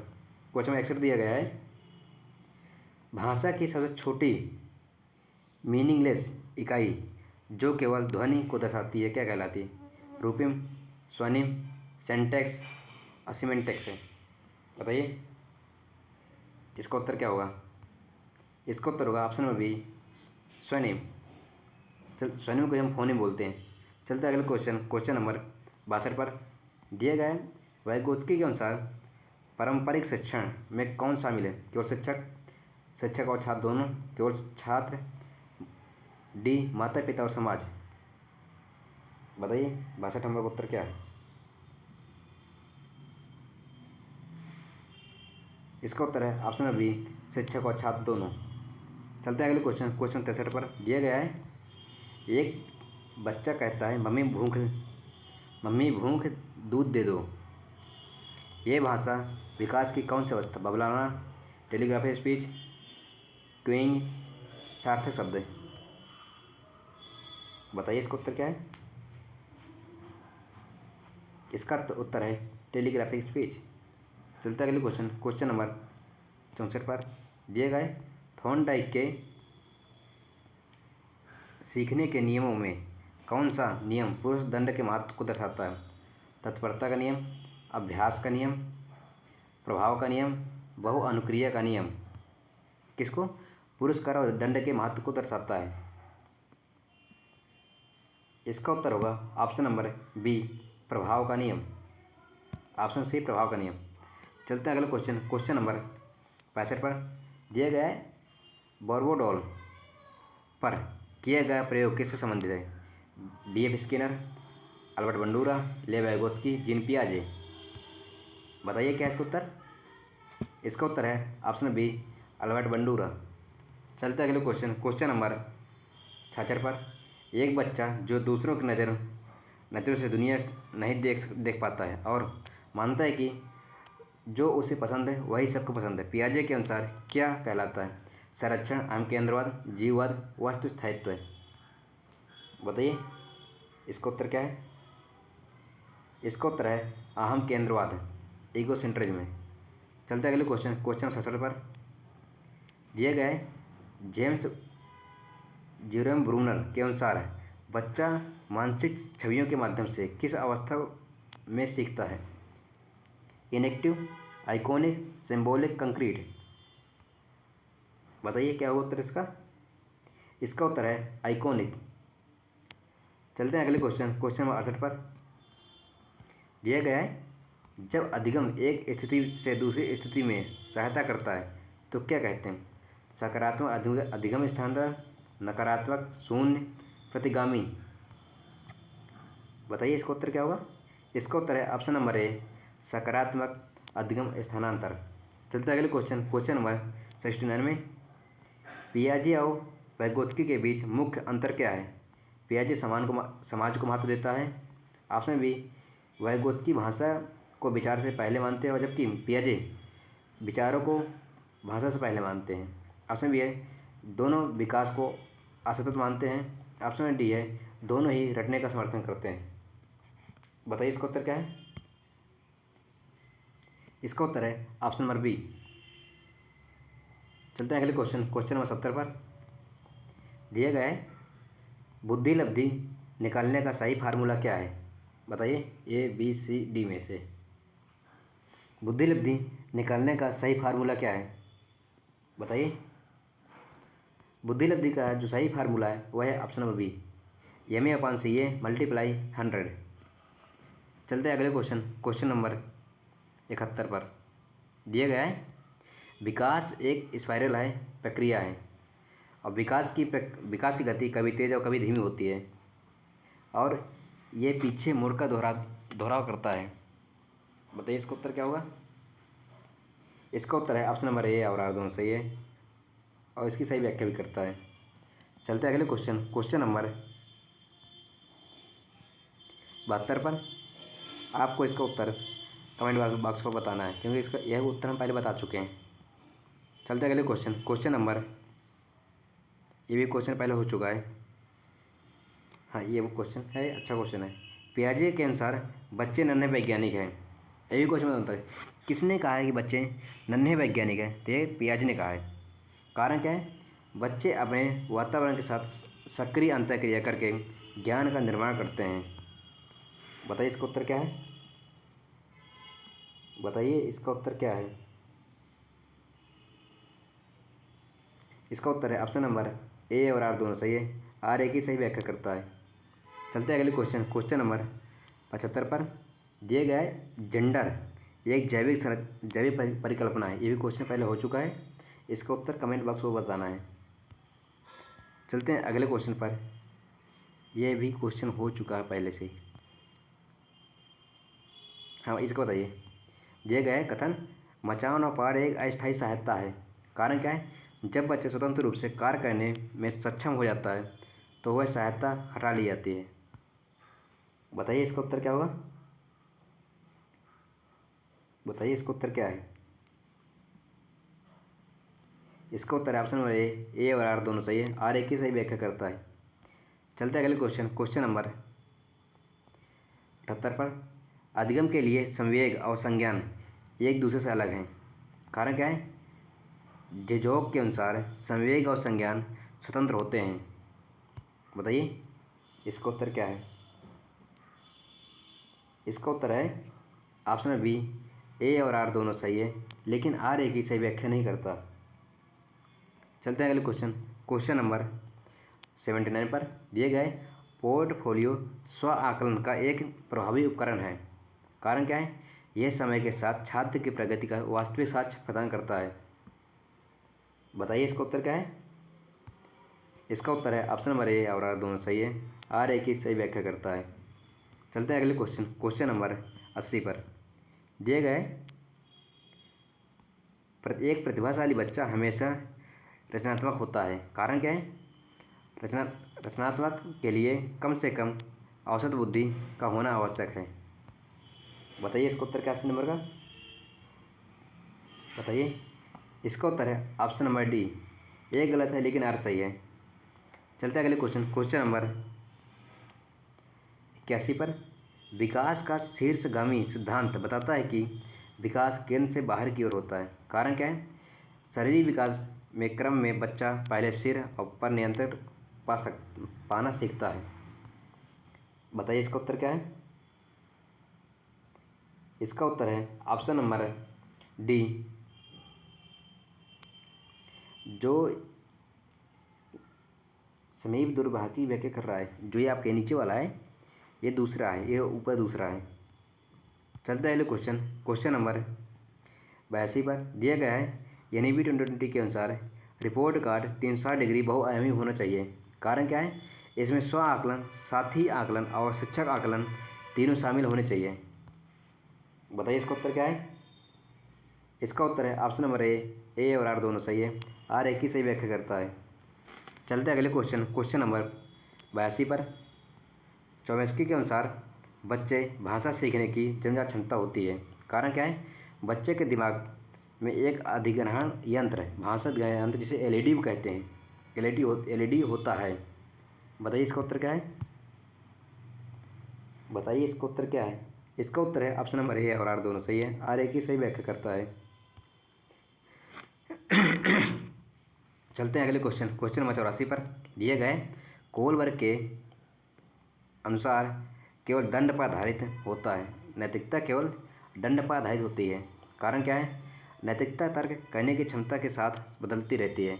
क्वेश्चन नंबर 61 दिया गया है, भाषा की सबसे छोटी मीनिंगलेस इकाई जो केवल ध्वनि को दर्शाती है क्या कहलाती है? रूपिम, स्वनिम, सेंटेक्स, असिमेंटेक्स है। बताइए इसका उत्तर क्या होगा? इसका उत्तर होगा ऑप्शन नंबर बी, स्वनिम। स्वनिम को हम फोनिम बोलते हैं। चलते हैं अगले क्वेश्चन, क्वेश्चन नंबर 62 पर। दिया गया है, वाइगोत्स्की के अनुसार पारंपरिक शिक्षण में कौन शामिल है? केवल शिक्षक और छात्र दोनों, केवल छात्र, डी माता पिता और समाज। बताइए 62 नंबर का उत्तर क्या है? इसका उत्तर है ऑप्शन नंबर बी, शिक्षक और छात्र दोनों। चलते हैं अगले क्वेश्चन, क्वेश्चन 63 पर। दिया गया है, एक बच्चा कहता है मम्मी भूख दूध दे दो। ये भाषा विकास की कौन सी अवस्था? बबलाना, टेलीग्राफी स्पीच, क्विंग, सार्थक शब्द है। बताइए इसका उत्तर क्या है? इसका उत्तर है टेलीग्राफिक स्पीच। चलते अगले क्वेश्चन, क्वेश्चन नंबर 64 पर। दिए गए, थॉर्नडाइक के सीखने के नियमों में कौन सा नियम पुरुष दंड के महत्व को दर्शाता है? तत्परता का नियम, अभ्यास का नियम, प्रभाव का नियम, बहुअनुक्रिया का नियम। किसको? पुरस्कार और दंड के महत्व को दर्शाता है। इसका उत्तर होगा ऑप्शन नंबर बी, प्रभाव का नियम। ऑप्शन सी, प्रभाव का नियम। चलते हैं अगले क्वेश्चन, क्वेश्चन नंबर 65 पर दिया गया है बोर्बोडोल पर किया गया प्रयोग किससे संबंधित है? B.F. Skinner, Albert Bandura, Lev Vygotsky, Jean पियाजे। बताइए क्या इसका उत्तर? इसका उत्तर है ऑप्शन बी, अल्बर्ट बंडूरा। चलते अगले क्वेश्चन नंबर 66 पर। एक बच्चा जो दूसरों की नज़रों से दुनिया नहीं देख पाता है और मानता है कि जो उसे पसंद है वही सबको पसंद है, पियाजे के अनुसार क्या कहलाता है? संरक्षण, अहम केंद्रवाद, जीववाद, वास्तु स्थायित्व है। बताइए इसका उत्तर क्या है? इसका उत्तर है अहम केंद्रवाद, ईगोसेंट्रिज्म है। चलते अगले क्वेश्चन 67 पर दिया गया है जेम्स जेरोम ब्रूनर के अनुसार बच्चा मानसिक छवियों के माध्यम से किस अवस्था में सीखता है? Inactive, iconic, symbolic, concrete. बताइए क्या होगा उत्तर इसका? इसका उत्तर है आइकॉनिक। चलते हैं अगले क्वेश्चन नंबर 68 पर दिया गया है जब अधिगम एक स्थिति से दूसरी स्थिति में सहायता करता है तो क्या कहते हैं? सकारात्मक अधिगम स्थानांतरण, नकारात्मक, शून्य, प्रतिगामी। बताइए इसका उत्तर क्या होगा? इसका उत्तर है ऑप्शन नंबर ए, सकारात्मक अधिगम स्थानांतर। चलते अगले क्वेश्चन नंबर 69 में पियाजे और वाइगोत्स्की के बीच मुख्य अंतर क्या है? पियाजे समाज को महत्व देता है। ऑप्शन बी, वाइगोत्स्की भाषा को विचार से पहले मानते हैं और जबकि पियाजे विचारों को भाषा से पहले मानते हैं। ऑप्शन बी है दोनों विकास को असतत मानते हैं। ऑप्शन डी है दोनों ही रटने का समर्थन करते हैं। बताइए इसका उत्तर क्या है? इसका उत्तर है ऑप्शन नंबर बी। चलते हैं अगले क्वेश्चन नंबर 70 पर दिया गया है बुद्धि लब्धि निकालने का सही फार्मूला क्या है? बताइए ए, बी, सी, डी में से बुद्धि लब्धि निकालने का सही फार्मूला क्या है? बताइए बुद्धि लब्धि का जो सही फार्मूला है वह है ऑप्शन नंबर बी, MA/CA × 100। चलते हैं अगले क्वेश्चन नंबर 71 पर दिया गया है विकास एक स्पाइरल है, प्रक्रिया है और विकास की गति कभी तेज और कभी धीमी होती है और ये पीछे मुड़ का दोहराव करता है। बताइए इसका उत्तर क्या होगा? इसका उत्तर है ऑप्शन नंबर ए और आर दोनों सही है और इसकी सही व्याख्या भी करता है। चलते हैं अगले क्वेश्चन नंबर 72 पर। आपको इसका उत्तर कमेंट बॉक्स पर बताना है क्योंकि इसका यह उत्तर हम पहले बता चुके हैं। चलते हैं अगले क्वेश्चन नंबर, ये भी क्वेश्चन पहले हो चुका है। हाँ ये वो क्वेश्चन है, अच्छा क्वेश्चन है। पियाजे के अनुसार बच्चे नन्हे वैज्ञानिक हैं। ये भी क्वेश्चन बनता है किसने कहा है कि बच्चे नन्हे वैज्ञानिक हैं? तो ये पियाजे ने कहा है। कारण क्या है? बच्चे अपने वातावरण के साथ सक्रिय अंतःक्रिया करके ज्ञान का निर्माण करते हैं। बताइए इसका उत्तर क्या है? बताइए इसका उत्तर क्या है? इसका उत्तर है ऑप्शन नंबर ए और आर दोनों सही है। आर ए की सही व्याख्या करता है। चलते हैं अगले क्वेश्चन नंबर 75 पर दिए गए जेंडर एक जैविक परिकल्पना है। ये भी क्वेश्चन पहले हो चुका है, इसका उत्तर कमेंट बॉक्स में बताना है। चलते हैं अगले क्वेश्चन पर, यह भी क्वेश्चन हो चुका है पहले से। हाँ इसको बताइए दिए गए कथन मचान और पार एक अस्थायी सहायता है। कारण क्या है? जब बच्चे स्वतंत्र रूप से कार्य करने में सक्षम हो जाता है तो वह सहायता हटा ली जाती है। बताइए इसका उत्तर क्या होगा? बताइए इसका उत्तर क्या है? इसका उत्तर है ऑप्शन नंबर ए और आर दोनों सही है। आर एक की सही व्याख्या करता है। चलते हैं अगले क्वेश्चन नंबर 78 पर अधिगम के लिए संवेग और संज्ञान एक दूसरे से अलग हैं। कारण क्या है? जेजोग के अनुसार संवेग और संज्ञान स्वतंत्र होते हैं। बताइए इसका उत्तर क्या है? इसका उत्तर है ऑप्शन बी, ए और आर दोनों सही है लेकिन आर एक ही सही व्याख्या नहीं करता। चलते हैं अगले क्वेश्चन नंबर 79 पर दिए गए पोर्टफोलियो स्व आकलन का एक प्रभावी उपकरण है। कारण क्या है? यह समय के साथ छात्र की प्रगति का वास्तविक साक्ष्य प्रदान करता है। बताइए इसका उत्तर क्या है। इसका उत्तर है ऑप्शन नंबर ए और आर दोनों सही है। आर ए की सही व्याख्या करता है। चलते हैं अगले क्वेश्चन, क्वेश्चन नंबर 80 पर। दिए गए एक प्रतिभाशाली बच्चा हमेशा रचनात्मक होता है, कारण क्या है। रचना रचनात्मक के लिए कम से कम औसत बुद्धि का होना आवश्यक है। बताइए इसका उत्तर क्या, ऑप्शन नंबर का बताइए। इसका उत्तर है ऑप्शन नंबर डी, ए गलत है लेकिन आर सही है। चलते हैं अगले क्वेश्चन, क्वेश्चन नंबर 81 पर। विकास का शीर्षगामी सिद्धांत बताता है कि विकास केंद्र से बाहर की ओर होता है, कारण क्या है। शारीरिक विकास में क्रम में बच्चा पहले सिर पर नियंत्रण पाना सीखता है। बताइए इसका उत्तर क्या है। इसका उत्तर है ऑप्शन नंबर डी, जो समीप दुर्भाग्य की व्याख्या कर रहा है। जो ये आपके नीचे वाला है ये दूसरा है, ये ऊपर दूसरा है। चलते हैं अगले क्वेश्चन, क्वेश्चन नंबर 82 पर। दिया गया है NEP 2020 के अनुसार रिपोर्ट कार्ड 360 डिग्री बहुआयामी होना चाहिए, कारण क्या है। इसमें स्व आकलन, साथी आकलन और शिक्षक आकलन तीनों शामिल होने चाहिए। बताइए इसका उत्तर क्या है। इसका उत्तर है ऑप्शन नंबर ए और आर दोनों सही है। आर एक ही सही व्याख्या करता है। चलते हैं अगले क्वेश्चन, क्वेश्चन नंबर 82 पर। चौमेस्की के अनुसार बच्चे भाषा सीखने की जन्मजात क्षमता होती है, कारण क्या है। बच्चे के दिमाग में एक अधिग्रहण यंत्र है, भाषा यंत्र जिसे LED कहते हैं, LED होता है। बताइए इसका उत्तर क्या है। बताइए इसका उत्तर क्या है। इसका उत्तर है ऑप्शन नंबर ए और आर दोनों सही है। आर एक ही सही व्याख्या करता है। चलते हैं अगले क्वेश्चन, क्वेश्चन नंबर 84 पर। दिए गए कोलबर्ग के अनुसार केवल दंड पर आधारित होता है, नैतिकता केवल दंड पर आधारित होती है, कारण क्या है। नैतिकता तर्क करने की क्षमता के साथ बदलती रहती है।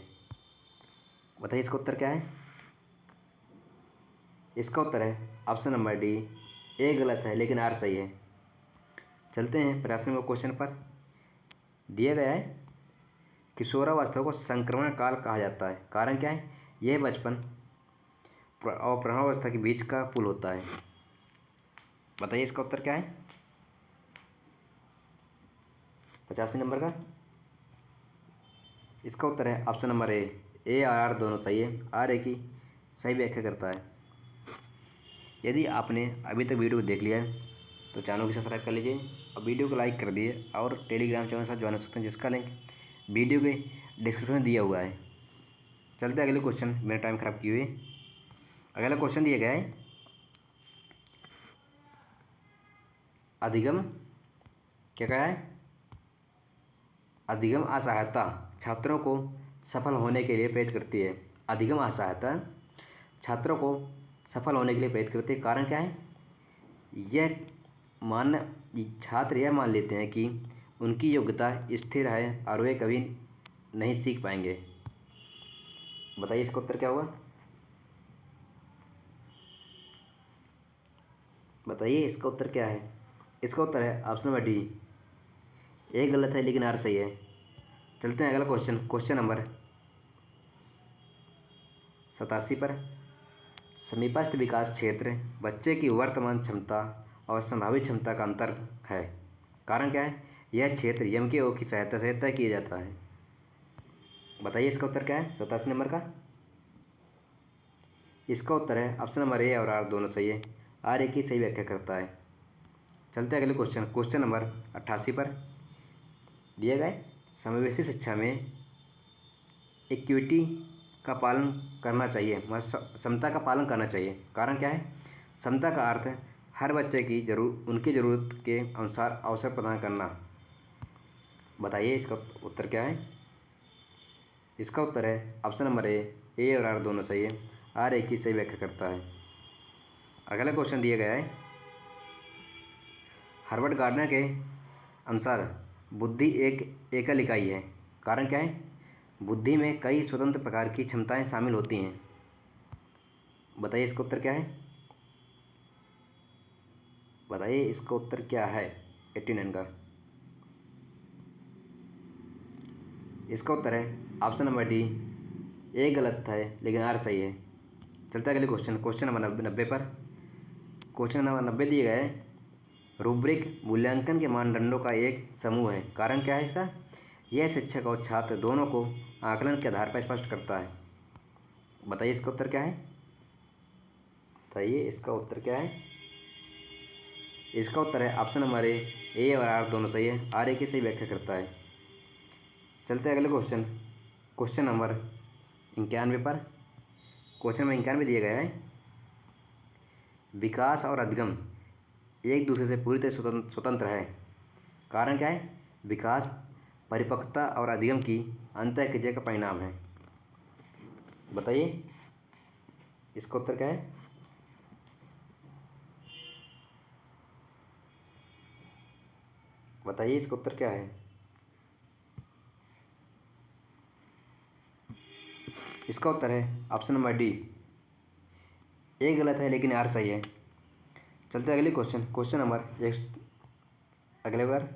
बताइए इसका उत्तर क्या है। इसका उत्तर है ऑप्शन नंबर डी, ए गलत है लेकिन आर सही है। चलते हैं 85 नंबर क्वेश्चन पर। दिया गया है किशोरावस्था को संक्रमण काल कहा जाता है, कारण क्या है। यह बचपन और प्रौढ़ावस्था के बीच का पुल होता है। बताइए इसका उत्तर क्या है। 85 नंबर का इसका उत्तर है ऑप्शन नंबर ए और आर दोनों सही है। आर एक ही सही व्याख्या करता है। यदि आपने अभी तक वीडियो को देख लिया है तो चैनल को सब्सक्राइब कर लीजिए और वीडियो को लाइक कर दिए, और टेलीग्राम चैनल के साथ ज्वाइन हो सकते हैं, जिसका लिंक वीडियो के डिस्क्रिप्शन में दिया हुआ है। चलते हैं अगले क्वेश्चन, मेरा टाइम खराब किए हुए। अगला क्वेश्चन दिया गया है अधिगम, क्या कहा है। अधिगम असहायता छात्रों को सफल होने के लिए प्रेरित करती है। अधिगम असहायता छात्रों को सफल होने के लिए प्रेरित करती है, कारण क्या है। यह छात्र यह मान लेते हैं कि उनकी योग्यता स्थिर है और वे कभी नहीं सीख पाएंगे। बताइए इसका उत्तर क्या होगा। बताइए इसका उत्तर क्या है। इसका उत्तर है ऑप्शन नंबर डी, ए गलत है लेकिन आर सही है। चलते हैं अगला क्वेश्चन, क्वेश्चन नंबर 87 पर। समीपस्थ विकास क्षेत्र बच्चे की वर्तमान क्षमता और संभावित क्षमता का अंतर है, कारण क्या है। यह क्षेत्र यम के ओ की सहायता से तय किया जाता है। बताइए इसका उत्तर क्या है 87 नंबर का। इसका उत्तर है ऑप्शन नंबर ए और आर दोनों सही है। आर एक ही सही व्याख्या करता है। चलते हैं अगले क्वेश्चन, क्वेश्चन नंबर 88 पर। दिया गया समावेशी शिक्षा में इक्विटी का पालन करना चाहिए, समता का पालन करना चाहिए, कारण क्या है। समता का अर्थ हर बच्चे की उनकी ज़रूरत के अनुसार अवसर प्रदान करना। बताइए इसका उत्तर क्या है। इसका उत्तर है ऑप्शन नंबर ए और आर दोनों सही है। आर एक ही सही व्याख्या करता है। अगला क्वेश्चन दिया गया है हार्वर्ड गार्डनर के अनुसार बुद्धि एक एकल इकाई है, कारण क्या है। बुद्धि में कई स्वतंत्र प्रकार की क्षमताएं शामिल होती हैं। बताइए इसका उत्तर क्या है। बताइए इसका उत्तर क्या है 89 का। इसका उत्तर है ऑप्शन नंबर डी, ए गलत है लेकिन आर सही है। चलता है अगले क्वेश्चन, क्वेश्चन नंबर 90 पर। क्वेश्चन नंबर 90 दिए गए, रूब्रिक मूल्यांकन के मानदंडों का एक समूह है, कारण क्या है इसका? यह शिक्षक और छात्र दोनों को आकलन के आधार पर स्पष्ट करता है। बताइए इसका उत्तर क्या है? बताइए इसका उत्तर क्या है? इसका उत्तर है ऑप्शन नंबर ए और आर दोनों सही है। आर ए की सही व्याख्या करता है। चलते हैं अगले क्वेश्चन, क्वेश्चन नंबर 91 पर। क्वेश्चन नंबर 91 दिया गया है, विकास और अधिगम एक दूसरे से पूरी तरह स्वतंत्र है, कारण क्या है? विकास परिपक्वता और अधिगम की अंतःक्रिया का परिणाम है। बताइए इसका उत्तर क्या है? बताइए इसका उत्तर क्या है? इसका उत्तर है ऑप्शन नंबर डी, ए गलत है लेकिन आर सही है। चलते हैं अगले क्वेश्चन, क्वेश्चन नंबर अगले बार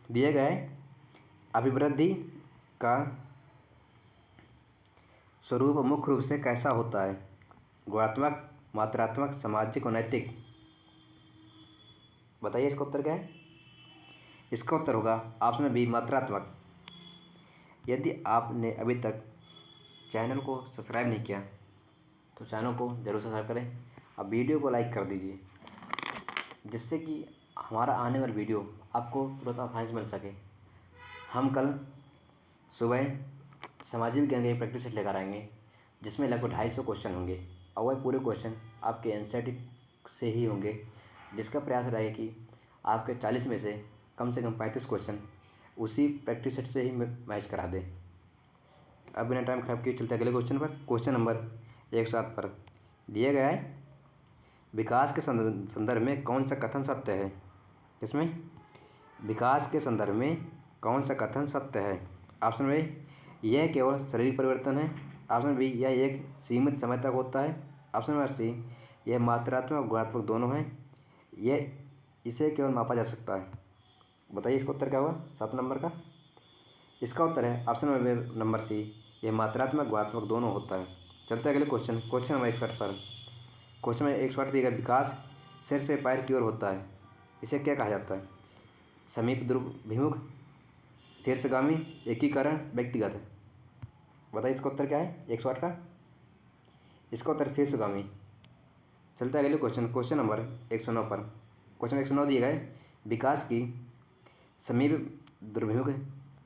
दिया गया है, अभिवृद्धि का स्वरूप मुख्य रूप से कैसा होता है? गुणात्मक, मात्रात्मक, सामाजिक और नैतिक। बताइए इसका उत्तर क्या है? इसका उत्तर होगा ऑप्शन बी, मात्रात्मक। यदि आपने अभी तक चैनल को सब्सक्राइब नहीं किया तो चैनल को ज़रूर सब्सक्राइब करें, अब वीडियो को लाइक कर दीजिए, जिससे कि हमारा आने वाला वीडियो आपको तुरंत आसानी से मिल सके। हम कल सुबह सामाजिक विज्ञान का एक प्रैक्टिस सेट लेकर आएंगे, जिसमें लगभग 250 क्वेश्चन होंगे और वह पूरे क्वेश्चन आपके एनसीईआरटी से ही होंगे, जिसका प्रयास रहेगा कि आपके 40 में से कम 35 क्वेश्चन उसी प्रैक्टिस सेट से ही मैच करा दें। अब बिना टाइम खराब किए चलते अगले क्वेश्चन पर। क्वेश्चन नंबर 107 पर दिया गया है, विकास के संदर्भ में कौन सा कथन सत्य है? इसमें विकास के संदर्भ में कौन सा कथन सत्य है? ऑप्शन ए, यह केवल शारीरिक परिवर्तन है। ऑप्शन बी, यह एक सीमित समय तक होता है। ऑप्शन नंबर सी, यह मात्रात्मक और गुणात्मक दोनों है। यह इसे केवल मापा जा सकता है। बताइए इसका उत्तर क्या होगा 7 नंबर का? इसका उत्तर है ऑप्शन नंबर सी, यह मात्रात्मक गुणात्मक दोनों होता है। चलते हैं अगले क्वेश्चन, क्वेश्चन नंबर 61 पर। क्वेश्चन नंबर 61 दिया गया, विकास सिर से पैर की ओर होता है, इसे क्या कहा जाता है? समीप द्रविमुख, शीर्षगामी, एकीकरण, व्यक्तिगत। बताइए इसका उत्तर क्या है 108 का? इसका उत्तर शीर्षगामी। चलते हैं अगले क्वेश्चन, क्वेश्चन नंबर 109 पर। क्वेश्चन 109 दिए गए, विकास की समीप द्रविमुख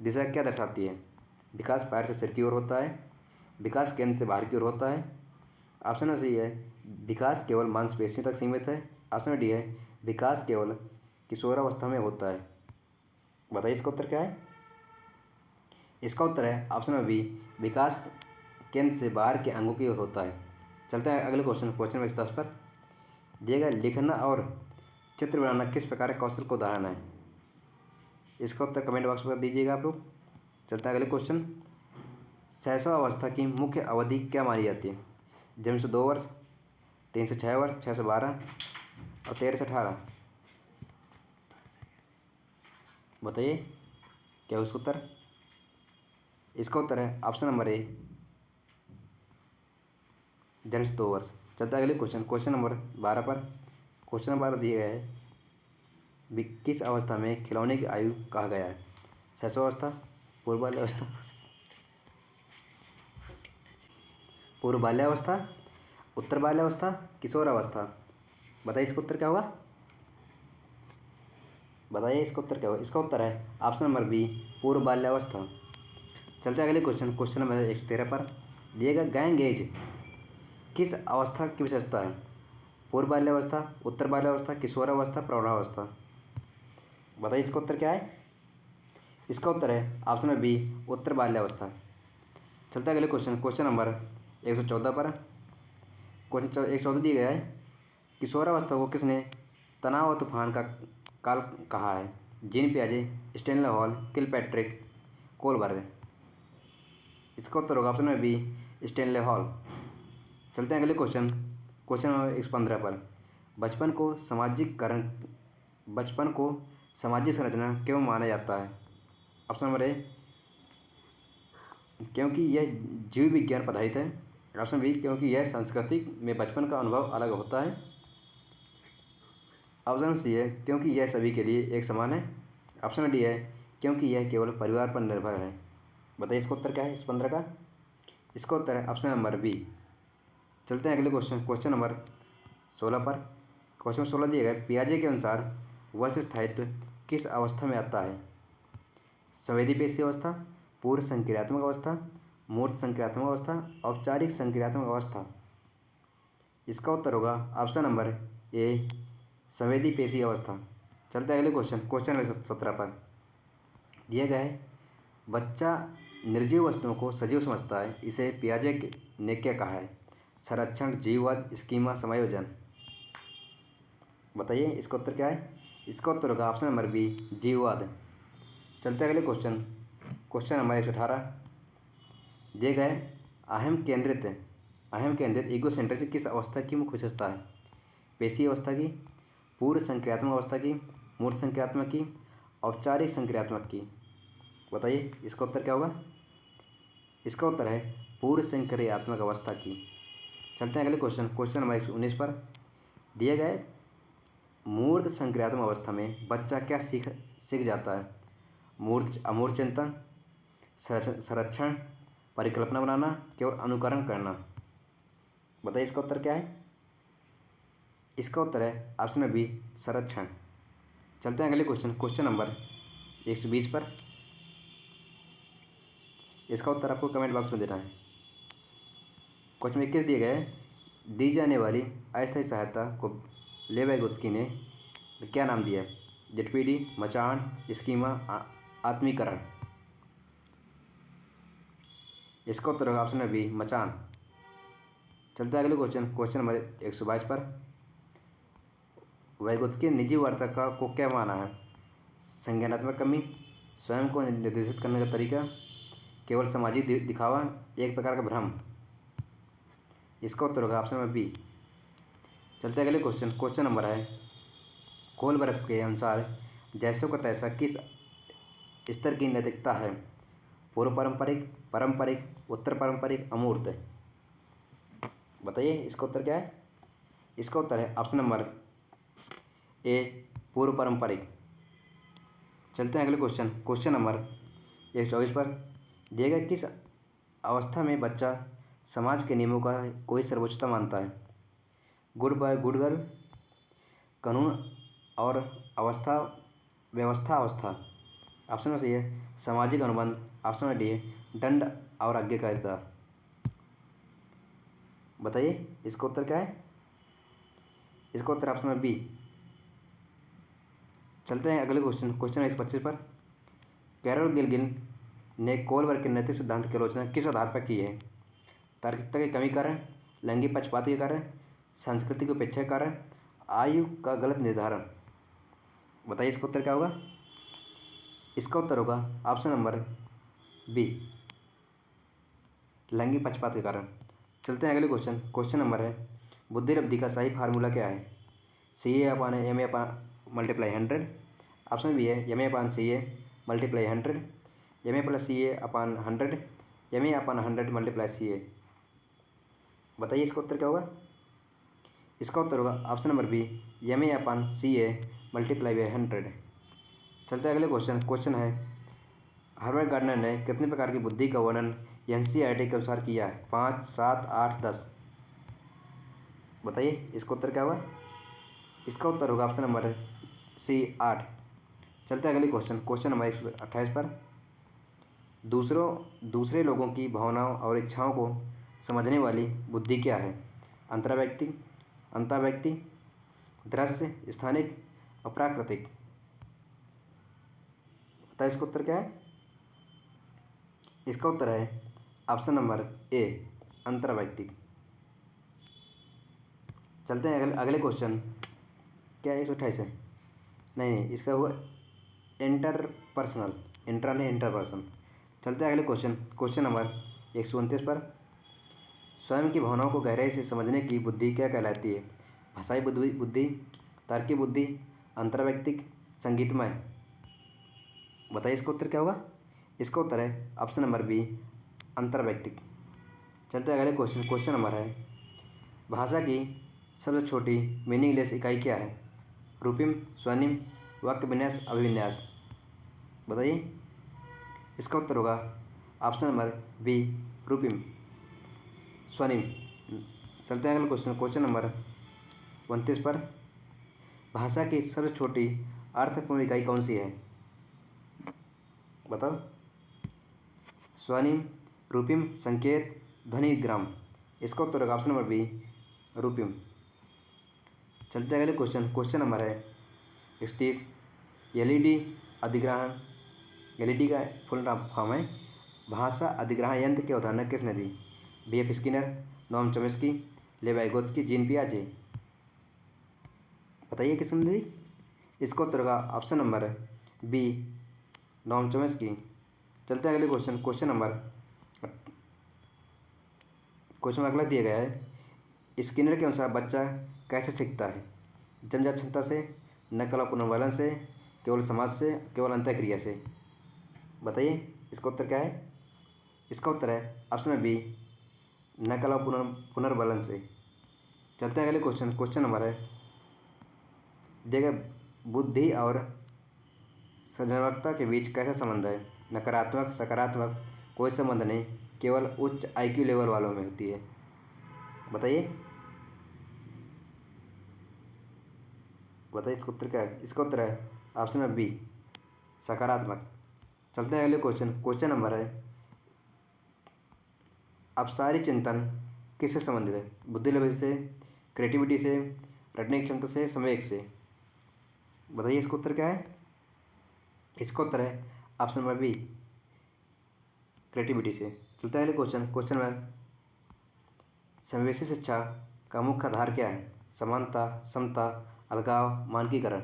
दिशा क्या दर्शाती है? विकास पैर से सिर की ओर होता है, विकास केंद्र से बाहर की ओर होता है। ऑप्शन नंबर सी है, विकास केवल मांसपेशियों तक सीमित है। ऑप्शन डी है, विकास केवल किशोरावस्था में होता है। बताइए इसका उत्तर क्या है? इसका उत्तर है ऑप्शन नंबर बी, विकास केंद्र से बाहर के अंगों की ओर होता है। चलते हैं अगले क्वेश्चन, क्वेश्चन नंबर 110 पर। दिए गए लिखना और चित्र बनाना किस प्रकार के कौशल का उदाहरण है? इसका उत्तर कमेंट बॉक्स में दीजिएगा आप लोग। चलता है अगले क्वेश्चन, शैशव अवस्था की मुख्य अवधि क्या मानी जाती है? जन्म से 2 वर्ष, 3 से 6 वर्ष, 6 से 12 और 13 से 18। बताइए क्या है उसका उत्तर? इसका उत्तर है ऑप्शन नंबर ए, जन्म से 2 वर्ष। चलता है अगले क्वेश्चन, क्वेश्चन नंबर 12 पर। क्वेश्चन नंबर 12 दिए गए है, किस अवस्था में खिलौने की आयु कहा गया है? शैशवावस्था, पूर्व बाल्यावस्था, पूर्व बाल्यावस्था, उत्तर बाल्यावस्था, किशोरावस्था। बताइए इसका उत्तर क्या होगा? बताइए इसका उत्तर क्या होगा? इसका उत्तर है ऑप्शन नंबर बी, पूर्व बाल्यावस्था। चलते हैं अगले क्वेश्चन, क्वेश्चन नंबर 113 पर। दिएगा गैंग एज किस अवस्था की विशेषता है? पूर्व बाल्यावस्था, उत्तर बाल्यावस्था, किशोरावस्था, प्रौढ़ावस्था। बताइए इसका उत्तर क्या है? इसका उत्तर है ऑप्शन नंबर बी, उत्तर बाल्यावस्था। चलता है अगले क्वेश्चन, क्वेश्चन नंबर 114 पर। क्वेश्चन 114 दिया गया है, किशोरावस्था को किसने तनाव और तूफान का काल कहा है? जीन पियाजे, स्टेनले हॉल, किलपैट्रिक, कोलबर्ग। इसका उत्तर होगा option number B, Stanley Hall. चलते हैं अगले क्वेश्चन, क्वेश्चन नंबर 115 पर। बचपन को सामाजिक संरचना क्यों माना जाता है? ऑप्शन नंबर ए, क्योंकि यह जीव विज्ञान पर आधारित है। ऑप्शन बी, क्योंकि यह संस्कृति में बचपन का अनुभव अलग होता है। ऑप्शन सी है, क्योंकि यह सभी के लिए एक समान है। ऑप्शन डी है, क्योंकि यह केवल परिवार पर निर्भर है। बताइए इसका उत्तर क्या है इस 15 का। इसका उत्तर है ऑप्शन नंबर बी। चलते हैं अगले क्वेश्चन नंबर 16 पर। क्वेश्चन 16 दिया गया, पियाजे के अनुसार वस्तु स्थायित्व किस अवस्था में आता है? संवेदी पेशी अवस्था, पूर्व संक्रियात्मक अवस्था, मूर्त संक्रियात्मक अवस्था, औपचारिक संक्रियात्मक अवस्था। इसका उत्तर होगा ऑप्शन नंबर ए, संवेदी पेशी अवस्था। चलते हैं अगले क्वेश्चन नंबर 17 पर। दिया गया है, बच्चा निर्जीव वस्तुओं को सजीव समझता है, इसे पियाजे ने क्या कहा है? संरक्षण, जीववाद, स्कीमा, समायोजन। बताइए इसका उत्तर क्या है। इसका उत्तर होगा ऑप्शन नंबर बी, जीववाद। चलते हैं अगले क्वेश्चन नंबर 118। दिए गए, अहम केंद्रित ईगोसेंट्रिक किस अवस्था की मुख्य विशेषता है? पेशी अवस्था की, पूर्व संक्रियात्मक अवस्था की, मूर्त संक्रियात्मक की, औपचारिक संक्रियात्मक की। बताइए इसका उत्तर क्या होगा। इसका उत्तर है पूर्व संक्रियात्मक अवस्था की। चलते हैं अगले क्वेश्चन नंबर 119 पर। दिए गए, मूर्त संक्रियात्मक अवस्था में बच्चा क्या सीख जाता है? अमूर्त चिंतन, संरक्षण, परिकल्पना बनाना, केवल अनुकरण करना। बताइए इसका उत्तर क्या है। इसका उत्तर है ऑप्शन बी, संरक्षण। चलते हैं अगले क्वेश्चन नंबर 120 पर। इसका उत्तर आपको कमेंट बॉक्स में देना है। क्वेश्चन 21 दिए गए, दी जाने वाली अस्थायी सहायता को लेवैगोत्स्की ने क्या नाम दिया है? जेटपीडी, मचान, स्कीमा, आत्मीकरण। इसका उत्तर होगा ऑप्शन बी, मचान। चलते हैं अगले क्वेश्चन नंबर 122 पर। वैगोत्स्की ने निजी वार्ता को क्या माना है? संज्ञानात्मक कमी, स्वयं को निर्देशित करने का तरीका, केवल सामाजिक दिखावा, एक प्रकार का भ्रम। इसका उत्तर होगा ऑप्शन नंबर बी। चलते हैं अगले क्वेश्चन नंबर है, कोलबर्ग के अनुसार जैसों का तैसा किस स्तर की नैतिकता है? पूर्व पारंपरिक, पारंपरिक, उत्तर पारंपरिक, अमूर्त। बताइए इसका उत्तर क्या है। इसका उत्तर है ऑप्शन नंबर ए, पूर्व पारंपरिक। चलते हैं अगले क्वेश्चन नंबर 124 पर। दिए गए, किस अवस्था में बच्चा समाज के नियमों का कोई सर्वोच्चता मानता है? गुड बॉय, गुड गर्ल, कानून और व्यवस्था अवस्था। ऑप्शन में सही है सामाजिक अनुबंध। ऑप्शन में डी है दंड और आज्ञाकारिता। बताइए इसका उत्तर क्या है। इसका उत्तर ऑप्शन में बी। चलते हैं अगले क्वेश्चन 125 पर। कैरोल गिल्गिन ने कोलबर्ग के नैतिक सिद्धांत की आलोचना किस आधार पर की है? तार्किकता के कमी कारण, लैंगिक पक्षपात के कारण, संस्कृति की उपेक्षा के कारण, आयु का गलत निर्धारण। बताइए इसका उत्तर क्या होगा। इसका उत्तर होगा ऑप्शन नंबर बी, लैंगिक पक्षपात के कारण। चलते हैं अगले क्वेश्चन नंबर है, बुद्धि लब्धि का सही फार्मूला क्या है? CA/MA/100। ऑप्शन बी है MA/CA × 100, MA+CA/100, MA/100 × CA। बताइए इसका उत्तर क्या होगा। इसका उत्तर होगा ऑप्शन नंबर बी, MA/CA × 100। चलते हैं अगले क्वेश्चन है, हर्बर्ट गार्डनर ने कितने प्रकार की बुद्धि का वर्णन NCERT के अनुसार किया है? 5, 7, 8, 10। बताइए इसका उत्तर क्या होगा। इसका उत्तर होगा ऑप्शन नंबर सी, 8। चलते हैं अगले क्वेश्चन नंबर 128 पर। दूसरे लोगों की भावनाओं और इच्छाओं को समझने वाली बुद्धि क्या है? अंतर्व्यक्ति, दृश्य, स्थानिक, अप्राकृतिक। बताइए इसका उत्तर क्या है। इसका उत्तर है ऑप्शन नंबर ए, अंतर्वैयक्तिक। चलते हैं अगले क्वेश्चन, क्या 128 है? नहीं, इसका हुआ इंटरपर्सनल, इंटरपर्सन। चलते हैं अगले क्वेश्चन नंबर 129 पर। स्वयं की भावनाओं को गहराई से समझने की बुद्धि क्या कहलाती है? भाषाई बुद्धि, तार्किक बुद्धि, अंतर्वैयक्तिक, संगीतमय। बताइए इसका उत्तर क्या होगा। इसका उत्तर है ऑप्शन नंबर बी, अंतर्वैयक्तिक। चलते अगले क्वेश्चन। क्वेश्चन नंबर है, भाषा की सबसे छोटी मीनिंगलेस इकाई क्या है? रूपिम, स्वनिम, वाक्य विन्यास, अभिविन्यास। बताइए। इसका उत्तर होगा ऑप्शन नंबर बी, रूपिम, स्वनिम। चलते हैं अगले क्वेश्चन। क्वेश्चन नंबर 29 पर, भाषा की सबसे छोटी अर्थपूर्ण इकाई कौन सी है? बताओ। स्वनिम, रूपिम, संकेत, ध्वनिग्राम। इसका उत्तर होगा ऑप्शन नंबर बी, रूपिम। चलते हैं अगले क्वेश्चन। क्वेश्चन नंबर है 31, एलईडी अधिग्रहण, एलईडी का फुल फॉर्म है भाषा अधिग्रहण यंत्र की अवधारणा किसने दी? बीएफ स्किनर, नोम चॉम्स्की, लेव वाइगोत्स्की, जीन पियाजे। बताइए किसने दी? इसका उत्तर होगा option number B, Noam Chomsky. चलते हैं अगले क्वेश्चन। क्वेश्चन अगला दिया गया है, स्किनर के अनुसार बच्चा कैसे सीखता है? जन्मजात क्षमता से, नकल और पुनर्वलन से, केवल समाज से, केवल अंतःक्रिया से। बताइए इसका उत्तर क्या है? इसका उत्तर है ऑप्शन बी, नकल और पुनर्वलन से। चलते हैं अगले क्वेश्चन। क्वेश्चन नंबर है, देखिए, बुद्धि और सृजनात्मकता के बीच कैसा संबंध है? नकारात्मक, सकारात्मक, कोई संबंध नहीं, केवल उच्च आईक्यू लेवल वालों में होती है। बताइए। इसका उत्तर क्या है? इसका उत्तर है ऑप्शन बी, सकारात्मक। चलते हैं अगले क्वेश्चन। क्वेश्चन नंबर है, अपसारी चिंतन किससे संबंधित है? बुद्धि लेवल से, क्रिएटिविटी से, रटने की क्षमता से, संवेग से। बताइए इसका उत्तर क्या है? इसका उत्तर है ऑप्शन नंबर बी, क्रिएटिविटी से। चलते हैं अगले क्वेश्चन। क्वेश्चन नंबर, समावेशी शिक्षा का मुख्य आधार क्या है? समानता, समता, अलगाव, मानकीकरण।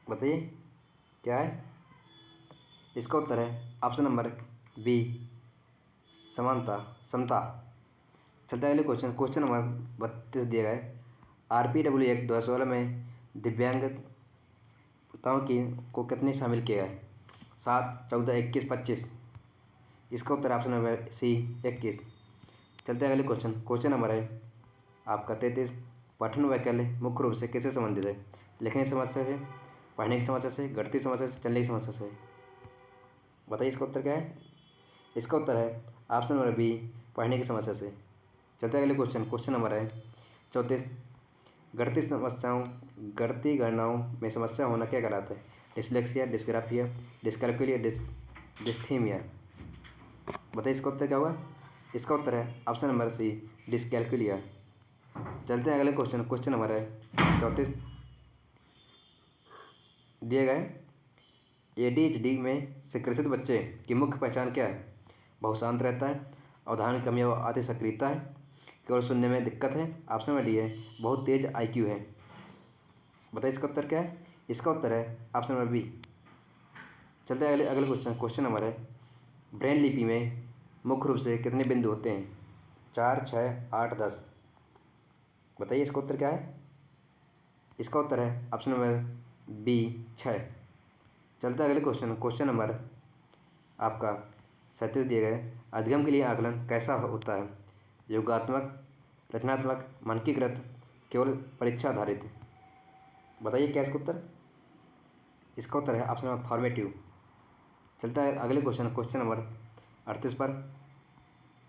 बताइए क्या है? इसका उत्तर है ऑप्शन नंबर बी, समानता, समता। चलते हैं अगले क्वेश्चन। क्वेश्चन नंबर 32 दिया गया है, RPW एक्ट 2016 में दिव्यांगताओं की को कितने शामिल किया है? 7, 14, 21, 25। इसका उत्तर ऑप्शन नंबर सी, 21। चलते हैं अगले क्वेश्चन। क्वेश्चन नंबर है आपका 33, पठन वैकल्य मुख्य रूप से किससे संबंधित है? लिखने की समस्या से, पढ़ने की समस्या से, गणितीय समस्या से, चलने की समस्या से। बताइए इसका उत्तर क्या है? इसका उत्तर है ऑप्शन नंबर बी, पढ़ने की समस्या से। चलते हैं अगले क्वेश्चन। क्वेश्चन नंबर है 34, गणितीय समस्याओं, गणितीय गणनाओं में समस्या होना क्या कहलाता है? Dyslexia, dysgraphia, dyscalculia, dysthymia. बताइए इसका उत्तर क्या होगा? इसका उत्तर है ऑप्शन नंबर सी, डिस्कैल्कुलिया। चलते हैं अगले क्वेश्चन। क्वेश्चन नंबर है 34 दिए गए, ADHD में संक्रमित बच्चे की मुख्य पहचान क्या है? बहुत शांत रहता है, अवधारण कमी व अति सक्रियता है, केवल सुनने में दिक्कत है। ऑप्शन नंबर डी है बहुत तेज IQ है। बताइए इसका उत्तर क्या है? इसका उत्तर है ऑप्शन नंबर बी। चलते हैं अगले क्वेश्चन। क्वेश्चन नंबर है, ब्रेन लिपि में मुख्य रूप से कितने बिंदु होते हैं? 4, 6, 8, 10। बताइए इसका उत्तर क्या है? इसका उत्तर है ऑप्शन नंबर बी, 6। चलते हैं अगले क्वेश्चन। क्वेश्चन नंबर आपका 37 दिए गए, अधिगम के लिए आकलन कैसा होता है? योगात्मक, रचनात्मक, मानकीकृत, केवल परीक्षा आधारित। बताइए क्या इसका उत्तर? इसका उत्तर है ऑप्शन नंबर फॉर्मेटिव। चलता है अगले क्वेश्चन। क्वेश्चन नंबर 38 पर,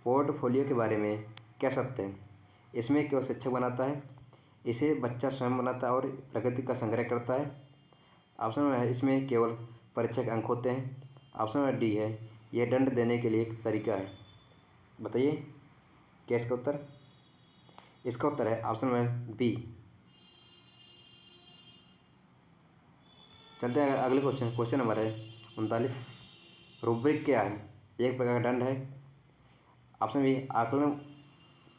पोर्टफोलियो के बारे में क्या सत्य है? इसमें केवल शिक्षक बनाता है, इसे बच्चा स्वयं बनाता है और प्रगति का संग्रह करता है। ऑप्शन नंबर है इसमें केवल परीक्षा के अंक होते हैं। ऑप्शन नंबर डी है यह दंड देने के लिए एक तरीका है। बताइए क्या इसका उत्तर? इसका उत्तर है ऑप्शन नंबर बी। चलते हैं अगले क्वेश्चन। क्वेश्चन नंबर है 39, रूब्रिक क्या है? एक प्रकार का दंड है। ऑप्शन बी, आकलन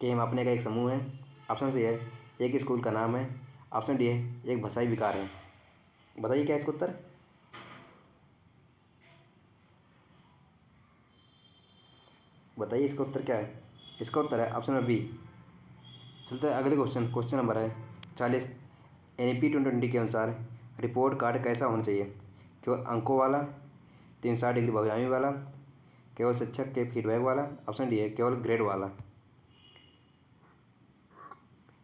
के मापने का एक समूह है। ऑप्शन सी है एक स्कूल का नाम है। ऑप्शन डी है एक भाषाई विकार है। बताइए क्या इसका उत्तर? बताइए इसका उत्तर क्या है? इसका उत्तर है ऑप्शन नंबर बी। चलते हैं अगले क्वेश्चन। क्वेश्चन नंबर है 40, NEP 2020 के अनुसार रिपोर्ट कार्ड कैसा होना चाहिए? केवल अंकों वाला, 360 डिग्री बहुआयामी वाला, केवल शिक्षक के फीडबैक वाला, ऑप्शन डी है केवल ग्रेड वाला।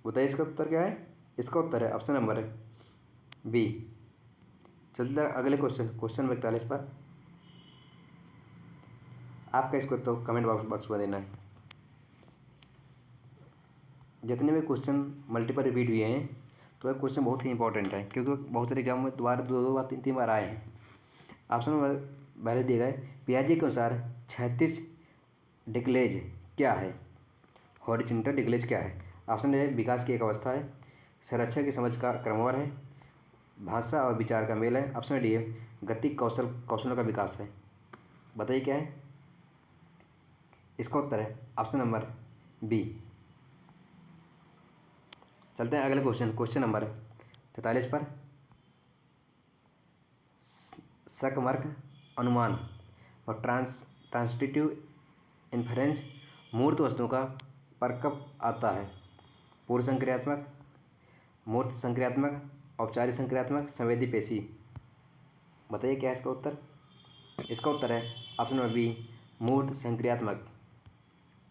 बताइए इसका उत्तर क्या है। इसका उत्तर है ऑप्शन नंबर बी। चलते हैं अगले क्वेश्चन 41 पर। आपका इसको तो कमेंट बॉक्स में देना है। जितने भी क्वेश्चन मल्टीपल रिपीट हुए हैं तो ये क्वेश्चन बहुत ही इंपॉर्टेंट है, क्योंकि बहुत सारे एग्जाम में दोबारा दो बार तीन बार आए हैं। ऑप्शन नंबर पहले दिया गया है, पियाजे के अनुसार क्षैतिज डिक्लेज क्या है। हॉरिजॉन्टल डिक्लेज क्या है। ऑप्शन ए विकास की एक अवस्था है, संरक्षण की समझ का क्रमवार है, भाषा और विचार का मेल है। ऑप्शन डी है गति कौशलों का विकास है। बताइए क्या है। इसका उत्तर है ऑप्शन नंबर बी। चलते हैं अगले क्वेश्चन नंबर 43 पर। सकमर्क अनुमान और ट्रांसटिटिव इन्फरेंस मूर्त वस्तुओं का पर कब आता है। पूर्व संक्रियात्मक, मूर्त संक्रियात्मक, औपचारिक संक्रियात्मक, संवेदी पेशी। बताइए क्या है इसका उत्तर। इसका उत्तर है ऑप्शन नंबर बी मूर्त संक्रियात्मक।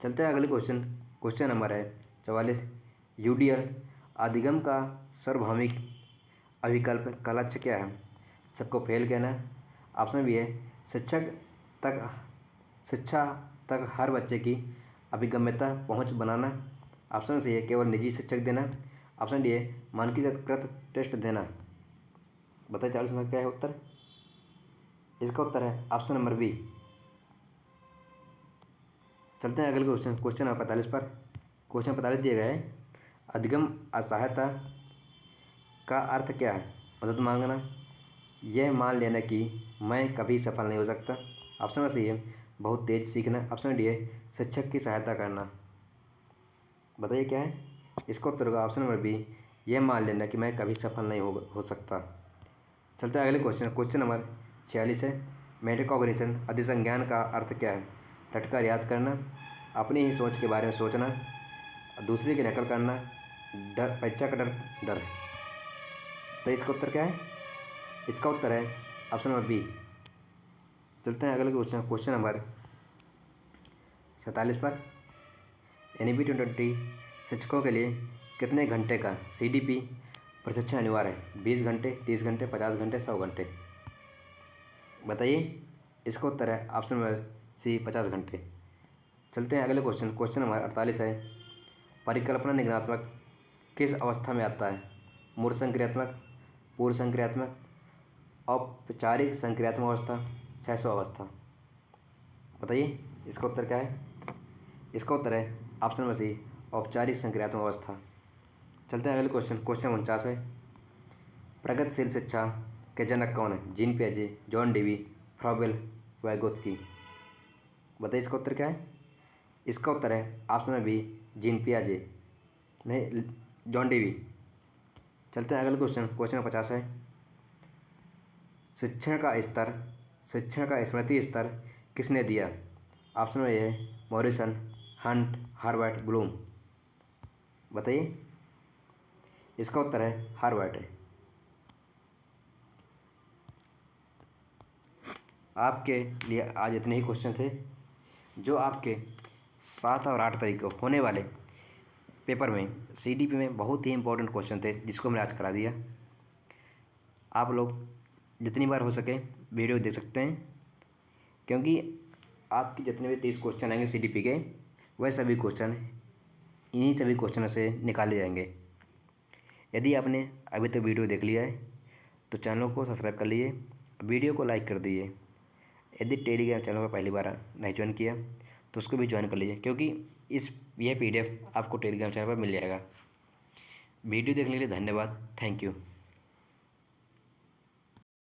चलते हैं अगले क्वेश्चन नंबर है 44। यूडीएल अधिगम का सार्वभौमिक अभिकल्प का लक्ष्य क्या है। सबको फेल कहना। ऑप्शन बी है शिक्षा तक हर बच्चे की अभिगम्यता पहुंच बनाना। ऑप्शन सी है केवल निजी शिक्षक देना। ऑप्शन डी है मानकीकृत टेस्ट देना। बताइए 40 में क्या है उत्तर। इसका उत्तर है ऑप्शन नंबर बी। चलते हैं अगले क्वेश्चन नंबर 45 पर। क्वेश्चन 45 दिया गया है, अधिगम असहायता का अर्थ क्या है। मदद मांगना, यह मान लेना कि मैं कभी सफल नहीं हो सकता। ऑप्शन नंबर सी है बहुत तेज सीखना। ऑप्शन डी है शिक्षक की सहायता करना। बताइए क्या है। इसका उत्तर होगा ऑप्शन नंबर बी, यह मान लेना कि मैं कभी सफल नहीं हो सकता। चलते हैं अगले क्वेश्चन नंबर 46 है, मेटाकॉग्निशन अधिसंज्ञान का अर्थ क्या है। रटकर याद करना, अपनी ही सोच के बारे में सोचना, दूसरे की नकल करना, परीक्षा का डर। तो इसका उत्तर क्या है। इसका उत्तर है ऑप्शन नंबर बी। चलते हैं अगले क्वेश्चन नंबर 47 पर। NEP 2020 शिक्षकों के लिए कितने घंटे का CDP प्रशिक्षण अनिवार्य है। 20 घंटे, 30 घंटे, 50 घंटे, 100 घंटे। बताइए। इसका उत्तर है ऑप्शन नंबर सी 50 घंटे। चलते हैं अगले क्वेश्चन नंबर 48 है, परिकल्पना निगमनात्मक किस अवस्था में आता है। मूर्त संक्रियात्मक, पूर्व संक्रियात्मक, औपचारिक संक्रियात्मक अवस्था, शैशव अवस्था। बताइए इसका उत्तर क्या है। इसका उत्तर है ऑप्शन नंबर सी औपचारिक संक्रियात्मक अवस्था। चलते हैं अगले क्वेश्चन 49 है, प्रगतिशील शिक्षा के जनक कौन है। जीन पियाजे, जॉन डेवी, फ्रॉबेल, वाइगोत्स्की। बताइए इसका उत्तर क्या है। इसका उत्तर है ऑप्शन नंबर बी जीन पियाजे, नहीं जॉन डेवी। चलते हैं अगले क्वेश्चन 50 है, शिक्षण का स्मृति स्तर किसने दिया। ऑप्शन में है मॉरिसन, हंट, हार्वर्ड, ब्लूम। बताइए। इसका उत्तर है हार्वर्ड है। आपके लिए आज इतने ही क्वेश्चन थे जो आपके 7 और 8 तारीख को होने वाले पेपर में CDP में बहुत ही इंपॉर्टेंट क्वेश्चन थे, जिसको मैंने आज करा दिया। आप लोग जितनी बार हो सके वीडियो देख सकते हैं, क्योंकि आपके जितने भी 30 क्वेश्चन आएंगे CDP के, वह सभी क्वेश्चन इन्हीं सभी क्वेश्चनों से निकाले जाएंगे। यदि आपने अभी तक वीडियो देख लिया है तो चैनल को सब्सक्राइब कर लीजिए, वीडियो को लाइक कर दीजिए। यदि टेलीग्राम चैनल पर पहली बार नहीं ज्वाइन किया तो उसको भी ज्वाइन कर लीजिए, क्योंकि यह PDF आपको टेलीग्राम चैनल पर मिल जाएगा। वीडियो देखने के लिए धन्यवाद। Thank you.